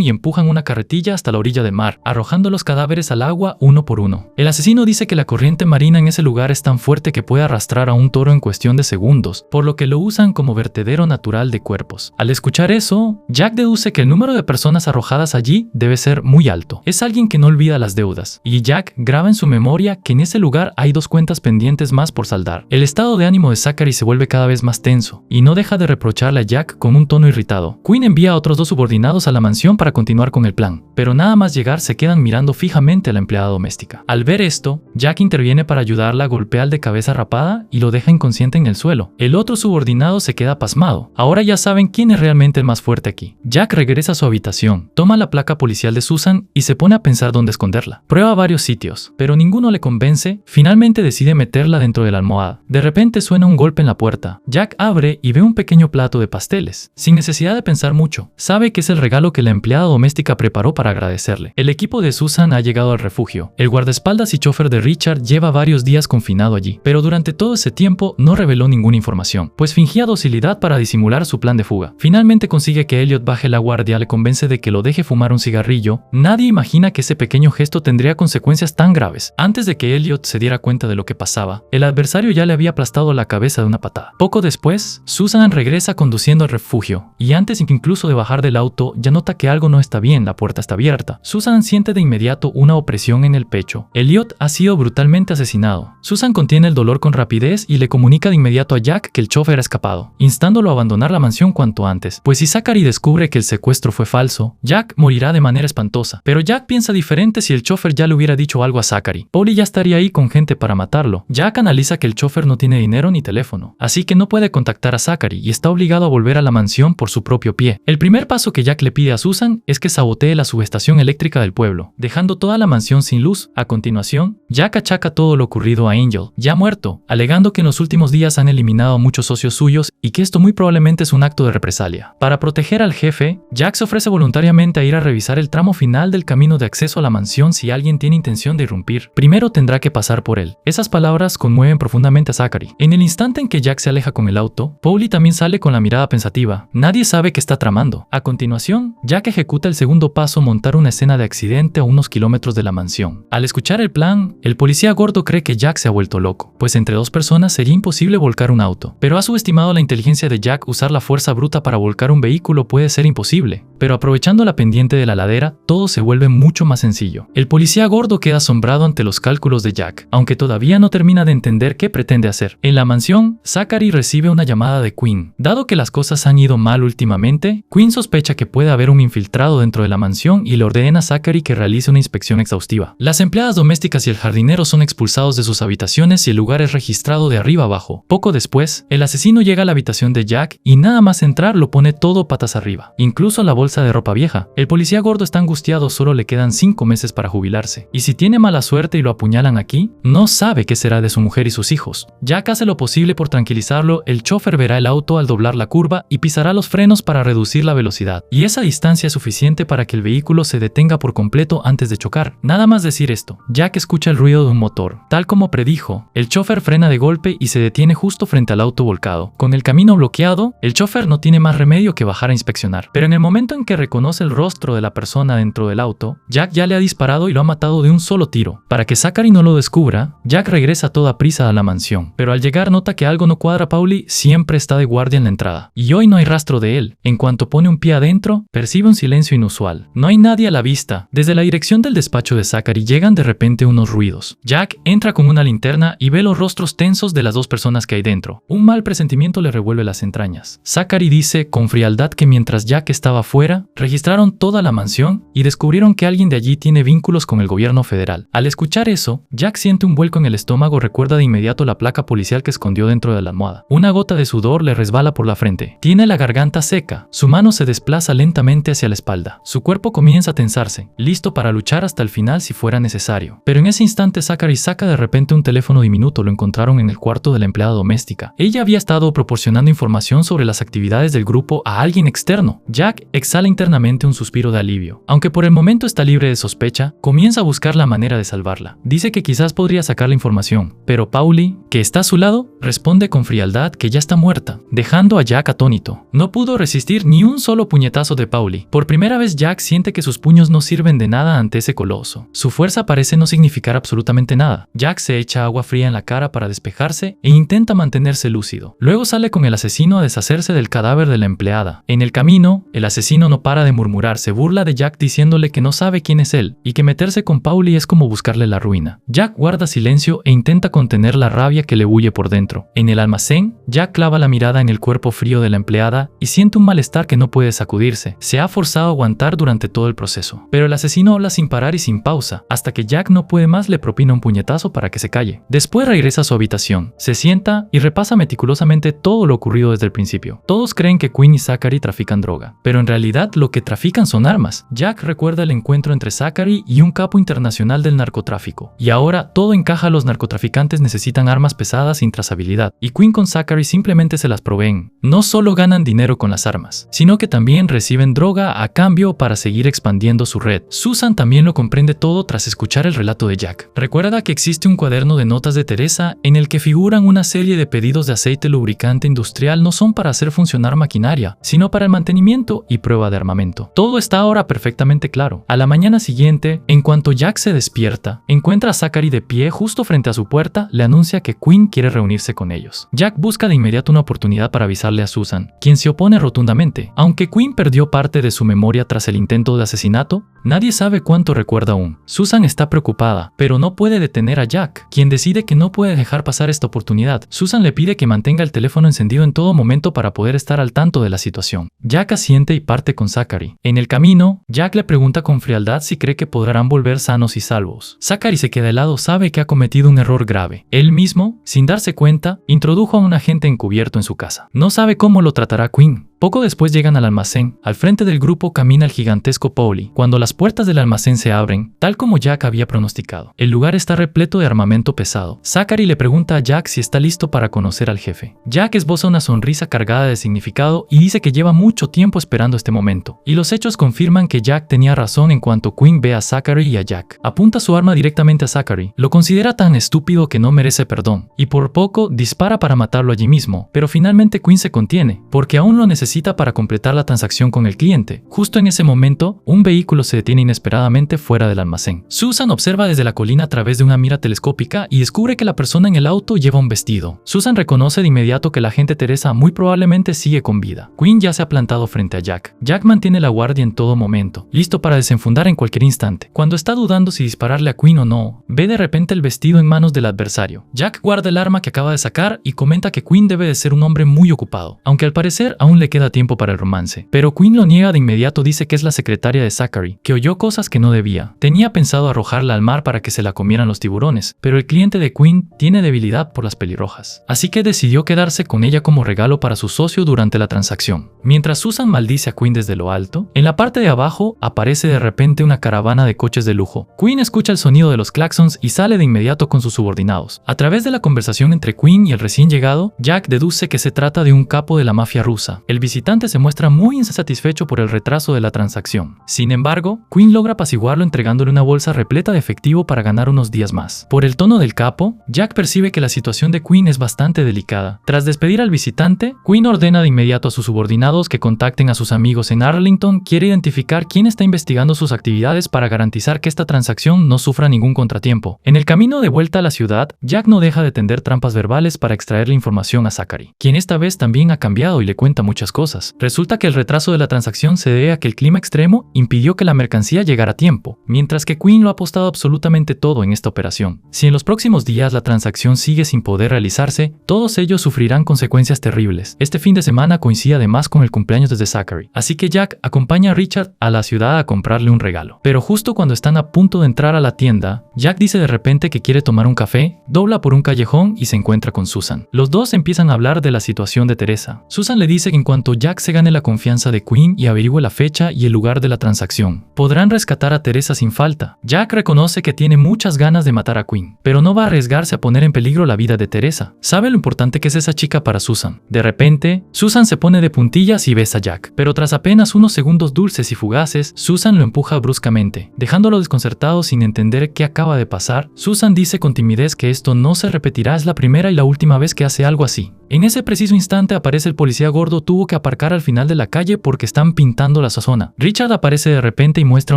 y empujan una carretilla hasta la orilla del mar, arrojando los cadáveres al agua uno por uno. El asesino dice que la corriente marina en ese lugar es tan fuerte que puede arrastrar a un toro en cuestión de segundos, por lo que lo usan como vertedero natural de cuerpos. Al escuchar eso, Jack deduce que el número de personas arrojadas allí debe ser muy alto. Es alguien que no olvida las deudas, y Jack graba en su memoria que en ese lugar hay 2 cuentas pendientes más por saldar. El estado de ánimo de Zachary se vuelve cada vez más tenso, y no deja de reprocharle a Jack con un tono irritado. Quinn envía a otros 2 subordinados a la mansión para continuar con el plan, pero nada más llegar se quedan mirando fijamente a la empleada doméstica. Al ver esto, Jack interviene para ayudarla, golpea al de cabeza rapada y lo deja inconsciente en el suelo. El otro subordinado se queda pasmado. Ahora ya saben quién es realmente el más fuerte aquí. Jack regresa a su habitación, toma la placa policial de Susan y se pone a pensar dónde esconderla. Prueba varios sitios, pero ninguno le convence. Finalmente decide meterla dentro de la almohada. De repente suena un golpe en la puerta. Jack abre y ve un pequeño plato de pasteles. Sin necesidad de pensar mucho, sabe que es el regalo que la empleada doméstica preparó para agradecerle. El equipo de Susan ha llegado al refugio. El guardaespaldas y chofer de Richard lleva varios días confinado allí, pero durante todo ese tiempo no reveló ninguna información, pues fingía docilidad para disimular su plan de fuga. Finalmente consigue que Elliot baje la guardia, le convence de que lo deje fumar un cigarrillo. Nadie imagina que ese pequeño gesto tendría consecuencias tan graves. Antes de que Elliot se diera cuenta de lo que pasaba, el adversario ya le había aplastado la cabeza de una patada. Poco después, Susan regresa conduciendo al refugio, y antes incluso de bajar del auto, ya nota que algo no está bien, la puerta está abierta. Susan siente de inmediato una opresión en el pecho. Elliot ha sido brutalmente asesinado. Susan contiene el dolor con rapidez y le comunica de inmediato a Jack que el chofer ha escapado, instándolo a abandonar la mansión cuanto antes, pues si Zachary descubre que el secuestro fue falso, Jack morirá de manera espantosa. Pero Jack piensa diferente. Si el chofer ya le hubiera dicho algo a Zachary, Polly ya estaría ahí con gente para matarlo. Jack analiza que el chofer no tiene dinero ni teléfono, así que no puede contactar a Zachary y está obligado a volver a la mansión por su propio pie. El primer paso que Jack le pide a Susan es que sabotee la subestación eléctrica del pueblo, dejando toda la mansión sin luz. A continuación, Jack achaca todo lo ocurrido a Angel, ya muerto, alegando que en los últimos días han eliminado a muchos socios suyos y que esto muy probablemente es un acto de represalia. Para proteger al jefe, Jack se ofrece voluntariamente a ir a revisar el tramo final del camino de acceso a la mansión si alguien tiene intención de irrumpir. Primero tendrá que pasar por él. Esas palabras conmueven profundamente a Zachary. En el instante en que Jack se aleja con el auto, Polly también sale con la mirada pensativa. Nadie sabe qué está tramando. A continuación, Jack ejecuta el segundo paso: montar una escena de accidente a unos kilómetros de la mansión. Al escuchar el plan, el policía gordo cree que Jack se ha vuelto loco, pues entre 2 personas sería imposible volcar un auto. Pero ha subestimado la inteligencia de Jack. Usar la fuerza bruta para volcar un vehículo puede ser imposible. Pero aprovechando la pendiente de la ladera, todo se vuelve mucho más sencillo. El policía gordo queda asombrado ante los cálculos de Jack, aunque todavía no termina de entender qué pretende hacer. En la mansión, Zachary recibe una llamada de Quinn. Dado Dado que las cosas han ido mal últimamente, Quinn sospecha que puede haber un infiltrado dentro de la mansión y le ordena a Zachary que realice una inspección exhaustiva. Las empleadas domésticas y el jardinero son expulsados de sus habitaciones y el lugar es registrado de arriba abajo. Poco después, el asesino llega a la habitación de Jack y nada más entrar lo pone todo patas arriba, incluso la bolsa de ropa vieja. El policía gordo está angustiado, solo le quedan 5 meses para jubilarse, y si tiene mala suerte y lo apuñalan aquí, no sabe qué será de su mujer y sus hijos. Jack hace lo posible por tranquilizarlo. El chofer verá el auto al doblar la curva y pisará los frenos para reducir la velocidad, y esa distancia es suficiente para que el vehículo se detenga por completo antes de chocar. Nada más decir esto, Jack escucha el ruido de un motor. Tal como predijo, el chofer frena de golpe y se detiene justo frente al auto volcado. Con el camino bloqueado, el chofer no tiene más remedio que bajar a inspeccionar. Pero en el momento en que reconoce el rostro de la persona dentro del auto, Jack ya le ha disparado y lo ha matado de un solo tiro. Para que Zachary no lo descubra, Jack regresa a toda prisa a la mansión. Pero al llegar nota que algo no cuadra. Pauli siempre está de guardia en la entrada, y hoy no hay rastro de él. En cuanto pone un pie adentro, percibe un silencio inusual. No hay nadie a la vista. Desde la dirección del despacho de Zachary llegan de repente unos ruidos. Jack entra con una linterna y ve los rostros tensos de las dos personas que hay dentro. Un mal presentimiento le revuelve las entrañas. Zachary dice con frialdad que mientras Jack estaba fuera, registraron toda la mansión y descubrieron que alguien de allí tiene vínculos con el gobierno federal. Al escuchar eso, Jack siente un vuelco en el estómago. Recuerda de inmediato la placa policial que escondió dentro de la almohada. Una gota de sudor le resbala por la frente. Tiene la garganta seca. Su mano se desplaza lentamente hacia la espalda. Su cuerpo comienza a tensarse, listo para luchar hasta el final si fuera necesario. Pero en ese instante Zachary saca de repente un teléfono diminuto. Lo encontraron en el cuarto de la empleada doméstica. Ella había estado proporcionando información sobre las actividades del grupo a alguien externo. Jack exhala internamente un suspiro de alivio. Aunque por el momento está libre de sospecha, comienza a buscar la manera de salvarla. Dice que quizás podría sacar la información, pero Pauli, que está a su lado, responde con frialdad que ya está muerta, dejando a Jack atónito. No pudo resistir ni un solo puñetazo de Pauli. Por primera vez Jack siente que sus puños no sirven de nada ante ese coloso. Su fuerza parece no significar absolutamente nada. Jack se echa agua fría en la cara para despejarse e intenta mantenerse lúcido. Luego sale con el asesino a deshacerse del cadáver de la empleada. En el camino, el asesino no para de murmurar, se burla de Jack diciéndole que no sabe quién es él y que meterse con Pauli es como buscarle la ruina. Jack guarda silencio e intenta contener la rabia que le huye por dentro. En el almacén, Jack clava la mirada en el cuerpo frío de la empleada y siente un malestar que no puede sacudirse. Se ha forzado a aguantar durante todo el proceso. Pero el asesino habla sin parar y sin pausa, hasta que Jack no puede más. Le propina un puñetazo para que se calle. Después regresa a su habitación, se sienta y repasa meticulosamente todo lo ocurrido desde el principio. Todos creen que Quinn y Zachary trafican droga, pero en realidad lo que trafican son armas. Jack recuerda el encuentro entre Zachary y un capo internacional del narcotráfico, y ahora todo encaja. Los narcotraficantes necesitan armas pesadas sin trazabilidad, y Quinn con Zachary simplemente se las proveen. No solo ganan dinero con las armas, sino que también reciben droga a cambio para seguir expandiendo su red. Susan también lo comprende todo tras escuchar el relato de Jack. Recuerda que existe un cuaderno de notas de Teresa en el que figuran una serie de pedidos de aceite lubricante industrial. No son para hacer funcionar maquinaria, sino para el mantenimiento y prueba de armamento. Todo está ahora perfectamente claro. A la mañana siguiente, en cuanto Jack se despierta, encuentra a Zachary de pie justo frente a su puerta. Le anuncia que Quinn quiere reunirse con ellos. Jack busca de inmediato una oportunidad para avisarle a Susan, quien se opone rotundamente. Aunque Quinn perdió parte de su memoria tras el intento de asesinato, nadie sabe cuánto recuerda aún. Susan está preocupada, pero no puede detener a Jack, quien decide que no puede dejar pasar esta oportunidad. Susan le pide que mantenga el teléfono encendido en todo momento para poder estar al tanto de la situación. Jack asiente y parte con Zachary. En el camino, Jack le pregunta con frialdad si cree que podrán volver sanos y salvos. Zachary se queda helado, sabe que ha cometido un error grave. Él mismo, sin darse cuenta, introdujo a un agente encubierto en su casa. No sabe cómo lo tratará Quinn. Poco después llegan al almacén. Al frente del grupo camina el gigantesco Pauli. Cuando las puertas del almacén se abren, tal como Jack había pronosticado, el lugar está repleto de armamento pesado. Zachary le pregunta a Jack si está listo para conocer al jefe. Jack esboza una sonrisa cargada de significado y dice que lleva mucho tiempo esperando este momento. Y los hechos confirman que Jack tenía razón en cuanto Quinn ve a Zachary y a Jack. Apunta su arma directamente a Zachary. Lo considera tan estúpido que no merece perdón. Y por poco dispara para matarlo allí mismo. Pero finalmente Quinn se contiene, porque aún lo necesita necesita para completar la transacción con el cliente. Justo en ese momento, un vehículo se detiene inesperadamente fuera del almacén. Susan observa desde la colina a través de una mira telescópica y descubre que la persona en el auto lleva un vestido. Susan reconoce de inmediato que la agente Teresa muy probablemente sigue con vida. Quinn ya se ha plantado frente a Jack. Jack mantiene la guardia en todo momento, listo para desenfundar en cualquier instante. Cuando está dudando si dispararle a Quinn o no, ve de repente el vestido en manos del adversario. Jack guarda el arma que acaba de sacar y comenta que Quinn debe de ser un hombre muy ocupado, aunque al parecer aún le queda tiempo para el romance. Pero Quinn lo niega de inmediato, dice que es la secretaria de Zachary, que oyó cosas que no debía. Tenía pensado arrojarla al mar para que se la comieran los tiburones, pero el cliente de Quinn tiene debilidad por las pelirrojas, así que decidió quedarse con ella como regalo para su socio durante la transacción. Mientras Susan maldice a Quinn desde lo alto, en la parte de abajo aparece de repente una caravana de coches de lujo. Quinn escucha el sonido de los claxons y sale de inmediato con sus subordinados. A través de la conversación entre Quinn y el recién llegado, Jack deduce que se trata de un capo de la mafia rusa. El visitante se muestra muy insatisfecho por el retraso de la transacción. Sin embargo, Quinn logra apaciguarlo entregándole una bolsa repleta de efectivo para ganar unos días más. Por el tono del capo, Jack percibe que la situación de Quinn es bastante delicada. Tras despedir al visitante, Quinn ordena de inmediato a sus subordinados que contacten a sus amigos en Arlington. Quiere identificar quién está investigando sus actividades para garantizar que esta transacción no sufra ningún contratiempo. En el camino de vuelta a la ciudad, Jack no deja de tender trampas verbales para extraerle información a Zachary, quien esta vez también ha cambiado y le cuenta muchas cosas. Resulta que el retraso de la transacción se debe a que el clima extremo impidió que la mercancía llegara a tiempo, mientras que Quinn lo ha apostado absolutamente todo en esta operación. Si en los próximos días la transacción sigue sin poder realizarse, todos ellos sufrirán consecuencias terribles. Este fin de semana coincide además con el cumpleaños de Zachary, así que Jack acompaña a Richard a la ciudad a comprarle un regalo. Pero justo cuando están a punto de entrar a la tienda, Jack dice de repente que quiere tomar un café, dobla por un callejón y se encuentra con Susan. Los dos empiezan a hablar de la situación de Teresa. Susan le dice que en cuanto Jack se gane la confianza de Quinn y averigüe la fecha y el lugar de la transacción, podrán rescatar a Teresa sin falta. Jack reconoce que tiene muchas ganas de matar a Quinn, pero no va a arriesgarse a poner en peligro la vida de Teresa. Sabe lo importante que es esa chica para Susan. De repente, Susan se pone de puntillas y besa a Jack, pero tras apenas unos segundos dulces y fugaces, Susan lo empuja bruscamente, dejándolo desconcertado sin entender qué acaba de pasar. Susan dice con timidez que esto no se repetirá, es la primera y la última vez que hace algo así. En ese preciso instante aparece el policía gordo. Tuvo que aparcar al final de la calle porque están pintando la zona. Richard aparece de repente y muestra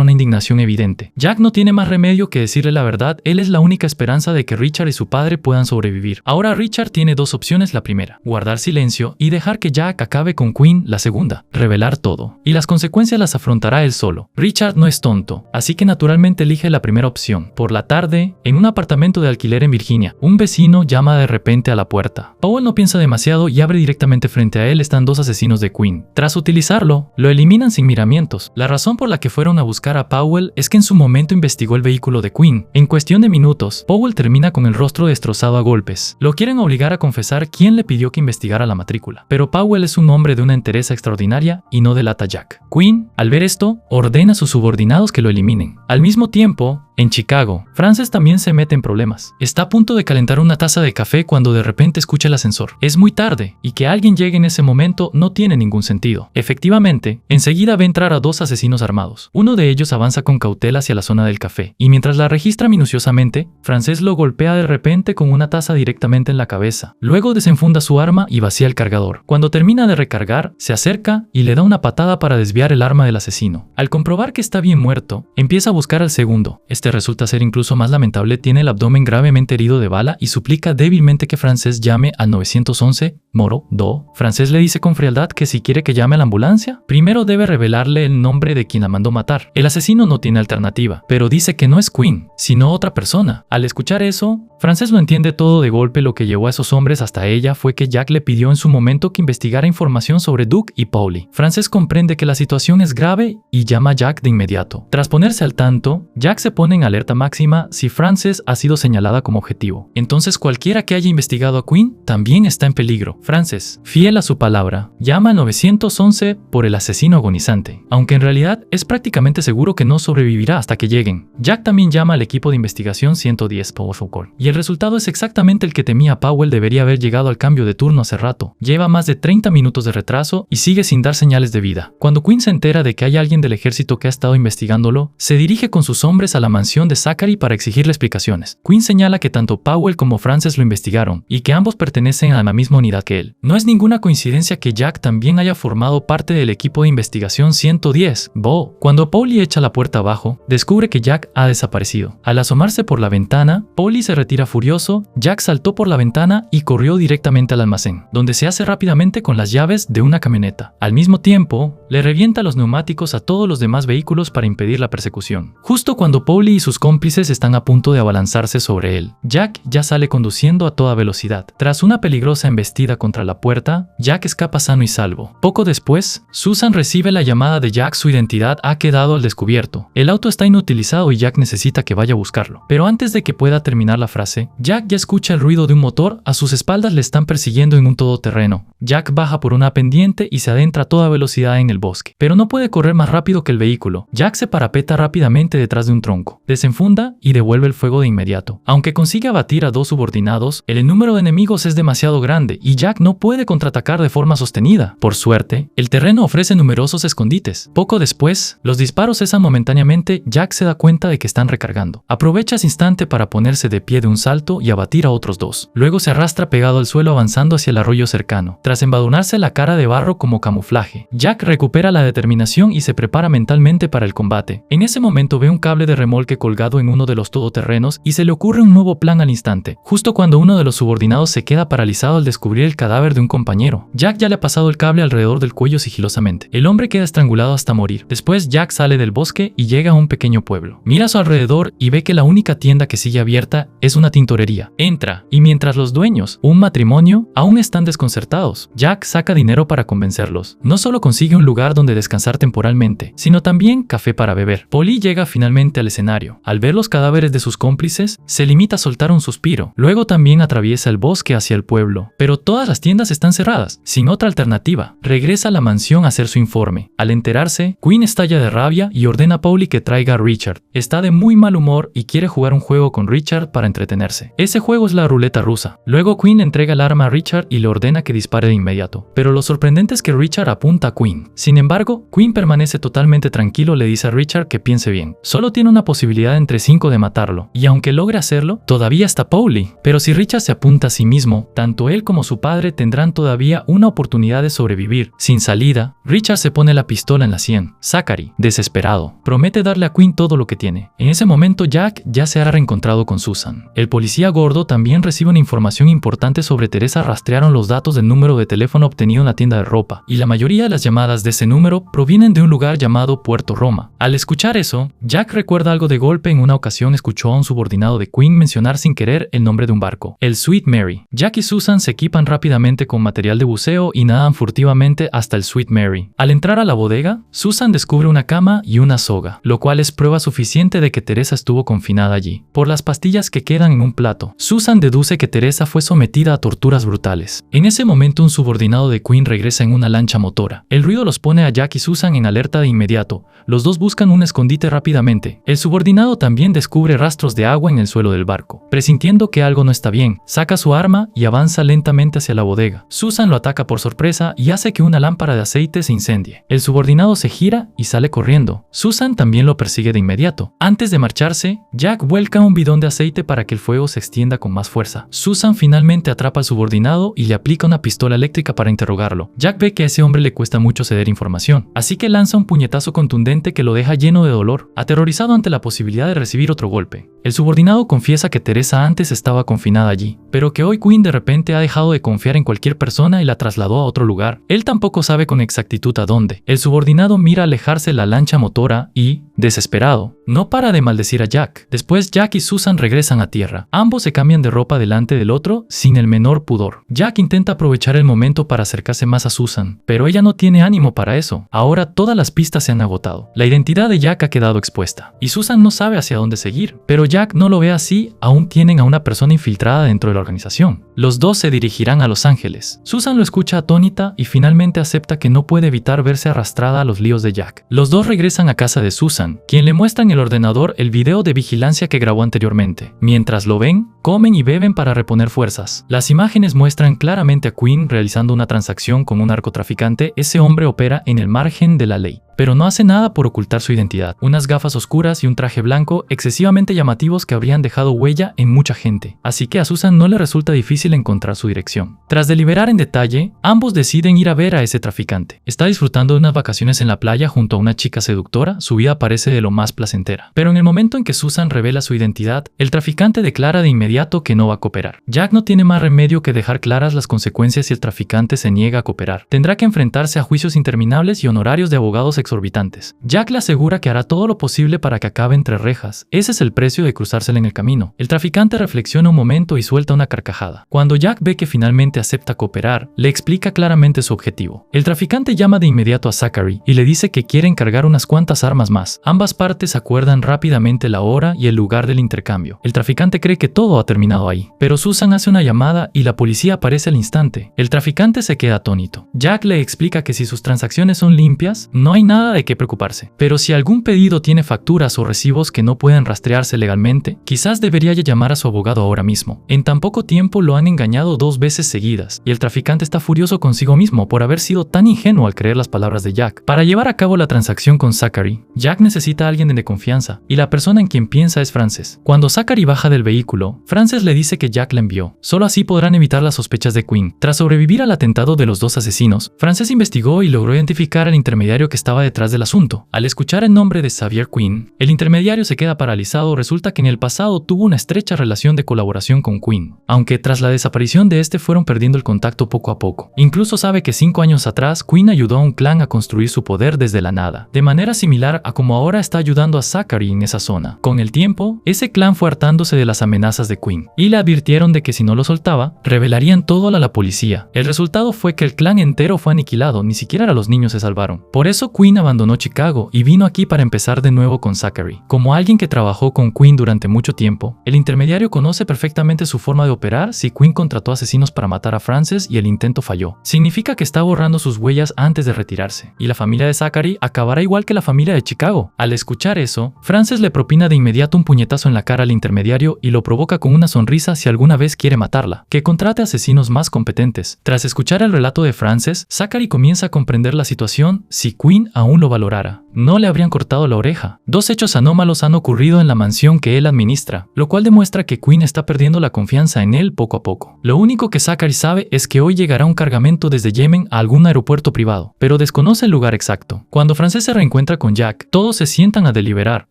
una indignación evidente. Jack no tiene más remedio que decirle la verdad. Él es la única esperanza de que Richard y su padre puedan sobrevivir. Ahora Richard tiene dos opciones. La primera, guardar silencio y dejar que Jack acabe con Quinn. La segunda, revelar todo. Y las consecuencias las afrontará él solo. Richard no es tonto, así que naturalmente elige la primera opción. Por la tarde, en un apartamento de alquiler en Virginia, un vecino llama de repente a la puerta. Powell no piensa demasiado y abre directamente. Frente a él están dos asesinos de Quinn. Tras utilizarlo, lo eliminan sin miramientos. La razón por la que fueron a buscar a Powell es que en su momento investigó el vehículo de Quinn. En cuestión de minutos, Powell termina con el rostro destrozado a golpes. Lo quieren obligar a confesar quién le pidió que investigara la matrícula. Pero Powell es un hombre de una entereza extraordinaria y no delata a Jack. Quinn, al ver esto, ordena a sus subordinados que lo eliminen. Al mismo tiempo, en Chicago, Frances también se mete en problemas. Está a punto de calentar una taza de café cuando de repente escucha el ascensor. Es muy tarde, y que alguien llegue en ese momento no tiene ningún sentido. Efectivamente, enseguida ve entrar a dos asesinos armados. Uno de ellos avanza con cautela hacia la zona del café, y mientras la registra minuciosamente, Frances lo golpea de repente con una taza directamente en la cabeza. Luego desenfunda su arma y vacía el cargador. Cuando termina de recargar, se acerca y le da una patada para desviar el arma del asesino. Al comprobar que está bien muerto, empieza a buscar al segundo. Este resulta ser incluso más lamentable. Tiene el abdomen gravemente herido de bala y suplica débilmente que Frances llame al 911. Moro, Do. Frances le dice con frialdad que si quiere que llame a la ambulancia, primero debe revelarle el nombre de quien la mandó matar. El asesino no tiene alternativa, pero dice que no es Quinn, sino otra persona. Al escuchar eso, Frances lo entiende todo de golpe. Lo que llevó a esos hombres hasta ella fue que Jack le pidió en su momento que investigara información sobre Duke y Paulie. Frances comprende que la situación es grave y llama a Jack de inmediato. Tras ponerse al tanto, Jack se pone en alerta máxima si Frances ha sido señalada como objetivo. Entonces cualquiera que haya investigado a Quinn también está en peligro. Frances, fiel a su palabra, llama al 911 por el asesino agonizante, aunque en realidad es prácticamente seguro que no sobrevivirá hasta que lleguen. Jack también llama al equipo de investigación 110 Powell, y el resultado es exactamente el que temía. Powell debería haber llegado al cambio de turno hace rato. Lleva más de 30 minutos de retraso y sigue sin dar señales de vida. Cuando Quinn se entera de que hay alguien del ejército que ha estado investigándolo, se dirige con sus hombres a la mansión de Zachary para exigirle explicaciones. Quinn señala que tanto Powell como Frances lo investigaron y que ambos pertenecen a la misma unidad que él. No es ninguna coincidencia que Jack Jack también haya formado parte del equipo de investigación 110, BO. Cuando Paulie echa la puerta abajo, descubre que Jack ha desaparecido. Al asomarse por la ventana, Paulie se retira furioso. Jack saltó por la ventana y corrió directamente al almacén, donde se hace rápidamente con las llaves de una camioneta. Al mismo tiempo, le revienta los neumáticos a todos los demás vehículos para impedir la persecución. Justo cuando Paulie y sus cómplices están a punto de abalanzarse sobre él, Jack ya sale conduciendo a toda velocidad. Tras una peligrosa embestida contra la puerta, Jack escapa sano y salvo. Poco después, Susan recibe la llamada de Jack. Su identidad ha quedado al descubierto. El auto está inutilizado y Jack necesita que vaya a buscarlo. Pero antes de que pueda terminar la frase, Jack ya escucha el ruido de un motor. A sus espaldas le están persiguiendo en un todoterreno. Jack baja por una pendiente y se adentra a toda velocidad en el bosque. Pero no puede correr más rápido que el vehículo. Jack se parapeta rápidamente detrás de un tronco, desenfunda y devuelve el fuego de inmediato. Aunque consigue abatir a 2 subordinados, el número de enemigos es demasiado grande y Jack no puede contraatacar de forma sostenida. Por suerte, el terreno ofrece numerosos escondites. Poco después, los disparos cesan momentáneamente. Jack se da cuenta de que están recargando. Aprovecha ese instante para ponerse de pie de un salto y abatir a otros 2. Luego se arrastra pegado al suelo avanzando hacia el arroyo cercano. Tras embadurnarse la cara de barro como camuflaje, Jack recupera la determinación y se prepara mentalmente para el combate. En ese momento ve un cable de remolque colgado en uno de los todoterrenos y se le ocurre un nuevo plan al instante, justo cuando uno de los subordinados se queda paralizado al descubrir el cadáver de un compañero. Jack ya le ha pasado el cable alrededor del cuello sigilosamente. El hombre queda estrangulado hasta morir. Después Jack sale del bosque y llega a un pequeño pueblo. Mira a su alrededor y ve que la única tienda que sigue abierta es una tintorería. Entra y mientras los dueños, un matrimonio, aún están desconcertados, Jack saca dinero para convencerlos. No solo consigue un lugar donde descansar temporalmente, sino también café para beber. Paulie llega finalmente al escenario. Al ver los cadáveres de sus cómplices, se limita a soltar un suspiro. Luego también atraviesa el bosque hacia el pueblo. Pero todas las tiendas están cerradas. Sin otra alternativa, regresa a la mansión a hacer su informe. Al enterarse, Quinn estalla de rabia y ordena a Paulie que traiga a Richard. Está de muy mal humor y quiere jugar un juego con Richard para entretenerse. Ese juego es la ruleta rusa. Luego Quinn entrega el arma a Richard y le ordena que dispare de inmediato. Pero lo sorprendente es que Richard apunta a Quinn. Sin embargo, Quinn permanece totalmente tranquilo. Le dice a Richard que piense bien. Solo tiene una posibilidad entre 5 de matarlo. Y aunque logre hacerlo, todavía está Paulie. Pero si Richard se apunta a sí mismo, tanto él como su padre tendrán todavía una oportunidad de sobrevivir. Sin salida, Richard se pone la pistola en la sien. Zachary, desesperado, promete darle a Quinn todo lo que tiene. En ese momento Jack ya se ha reencontrado con Susan. El policía gordo también recibe una información importante sobre Teresa. Rastrearon los datos del número de teléfono obtenido en la tienda de ropa, y la mayoría de las llamadas de ese número provienen de un lugar llamado Puerto Roma. Al escuchar eso, Jack recuerda algo de golpe. En una ocasión escuchó a un subordinado de Quinn mencionar sin querer el nombre de un barco, el Sweet Mary. Jack y Susan se equipan rápidamente con material de buceo y nadan furtivamente hasta el Sweet Mary. Al entrar a la bodega, Susan descubre una cama y una soga, lo cual es prueba suficiente de que Teresa estuvo confinada allí. Por las pastillas que quedan en un plato, Susan deduce que Teresa fue sometida a torturas brutales. En ese momento un subordinado de Quinn regresa en una lancha motora. El ruido los pone a Jack y Susan en alerta de inmediato. Los dos buscan un escondite rápidamente. El subordinado también descubre rastros de agua en el suelo del barco. Presintiendo que algo no está bien, saca su arma y avanza lentamente hacia la bodega. Susan lo ataca por sorpresa y hace que una lámpara de aceite se incendie. El subordinado se gira y sale corriendo. Susan también lo persigue de inmediato. Antes de marcharse, Jack vuelca un bidón de aceite para que el fuego se extienda con más fuerza. Susan finalmente atrapa al subordinado y le aplica una pistola eléctrica para interrogarlo. Jack ve que a ese hombre le cuesta mucho ceder información, así que lanza un puñetazo contundente que lo deja lleno de dolor, aterrorizado ante la posibilidad de recibir otro golpe. El subordinado confiesa que Teresa antes estaba confinada allí, pero que hoy Quinn de repente ha dejado de confiar en cualquier persona y la trasladó a otro lugar. Él tampoco sabe con exactitud a dónde. El subordinado mira alejarse la lancha motora y, desesperado, no para de maldecir a Jack. Después Jack y Susan regresan a tierra. Ambos se cambian de ropa delante del otro sin el menor pudor. Jack intenta aprovechar el momento para acercarse más a Susan, pero ella no tiene ánimo para eso. Ahora todas las pistas se han agotado. La identidad de Jack ha quedado expuesta y Susan no sabe hacia dónde seguir. Pero Jack no lo ve así. Aún tienen a una persona infiltrada dentro de la organización. Los dos se dirigirán a Los Ángeles. Susan lo escucha atónita y finalmente acepta que no puede evitar verse arrastrada a los líos de Jack. Los dos regresan a casa de Susan Susan, quien le muestra en el ordenador el video de vigilancia que grabó anteriormente. Mientras lo ven, comen y beben para reponer fuerzas. Las imágenes muestran claramente a Quinn realizando una transacción con un narcotraficante. Ese hombre opera en el margen de la ley, pero no hace nada por ocultar su identidad. Unas gafas oscuras y un traje blanco excesivamente llamativos que habrían dejado huella en mucha gente, así que a Susan no le resulta difícil encontrar su dirección. Tras deliberar en detalle, ambos deciden ir a ver a ese traficante. Está disfrutando de unas vacaciones en la playa junto a una chica seductora. Su vida parece de lo más placentera. Pero en el momento en que Susan revela su identidad, el traficante declara de inmediato que no va a cooperar. Jack no tiene más remedio que dejar claras las consecuencias si el traficante se niega a cooperar. Tendrá que enfrentarse a juicios interminables y honorarios de abogados exorbitantes. Jack le asegura que hará todo lo posible para que acabe entre rejas. Ese es el precio de cruzársele en el camino. El traficante reflexiona un momento y suelta una carcajada. Cuando Jack ve que finalmente acepta cooperar, le explica claramente su objetivo. El traficante llama de inmediato a Zachary y le dice que quiere encargar unas cuantas armas más. Ambas partes acuerdan rápidamente la hora y el lugar del intercambio. El traficante cree que todo ha terminado ahí, pero Susan hace una llamada y la policía aparece al instante. El traficante se queda atónito. Jack le explica que si sus transacciones son limpias, no hay nada de qué preocuparse. Pero si algún pedido tiene facturas o recibos que no pueden rastrearse legalmente, quizás debería llamar a su abogado ahora mismo. En tan poco tiempo lo han engañado 2 veces seguidas, y el traficante está furioso consigo mismo por haber sido tan ingenuo al creer las palabras de Jack. Para llevar a cabo la transacción con Zachary, Jack necesita a alguien de confianza, y la persona en quien piensa es Frances. Cuando Zachary baja del vehículo, Frances le dice que Jack la envió. Solo así podrán evitar las sospechas de Quinn. Tras sobrevivir al atentado de los 2 asesinos, Frances investigó y logró identificar al intermediario que estaba detrás del asunto. Al escuchar el nombre de Xavier Quinn, el intermediario se queda paralizado. Resulta que en el pasado tuvo una estrecha relación de colaboración con Quinn, aunque tras la desaparición de este fueron perdiendo el contacto poco a poco. Incluso sabe que 5 años atrás Quinn ayudó a un clan a construir su poder desde la nada, de manera similar a como ahora está ayudando a Zachary en esa zona. Con el tiempo, ese clan fue hartándose de las amenazas de Quinn y le advirtieron de que si no lo soltaba, revelarían todo a la policía. El resultado fue que el clan entero fue aniquilado, ni siquiera los niños se salvaron. Por eso Quinn abandonó Chicago y vino aquí para empezar de nuevo con Zachary. Como alguien que trabajó con Quinn durante mucho tiempo, el intermediario conoce perfectamente su forma de operar. Si Quinn contrató asesinos para matar a Frances y el intento falló, significa que está borrando sus huellas antes de retirarse, y la familia de Zachary acabará igual que la familia de Chicago. Al escuchar eso, Frances le propina de inmediato un puñetazo en la cara al intermediario y lo provoca con una sonrisa si alguna vez quiere matarla, que contrate asesinos más competentes. Tras escuchar el relato de Frances, Zachary comienza a comprender la situación. Si Quinn aún lo valorara, no le habrían cortado la oreja. 2 hechos anómalos han ocurrido en la mansión que él administra, lo cual demuestra que Quinn está perdiendo la confianza en él poco a poco. Lo único que Zachary sabe es que hoy llegará un cargamento desde Yemen a algún aeropuerto privado, pero desconoce el lugar exacto. Cuando Frances se reencuentra con Jack, todos se sientan a deliberar.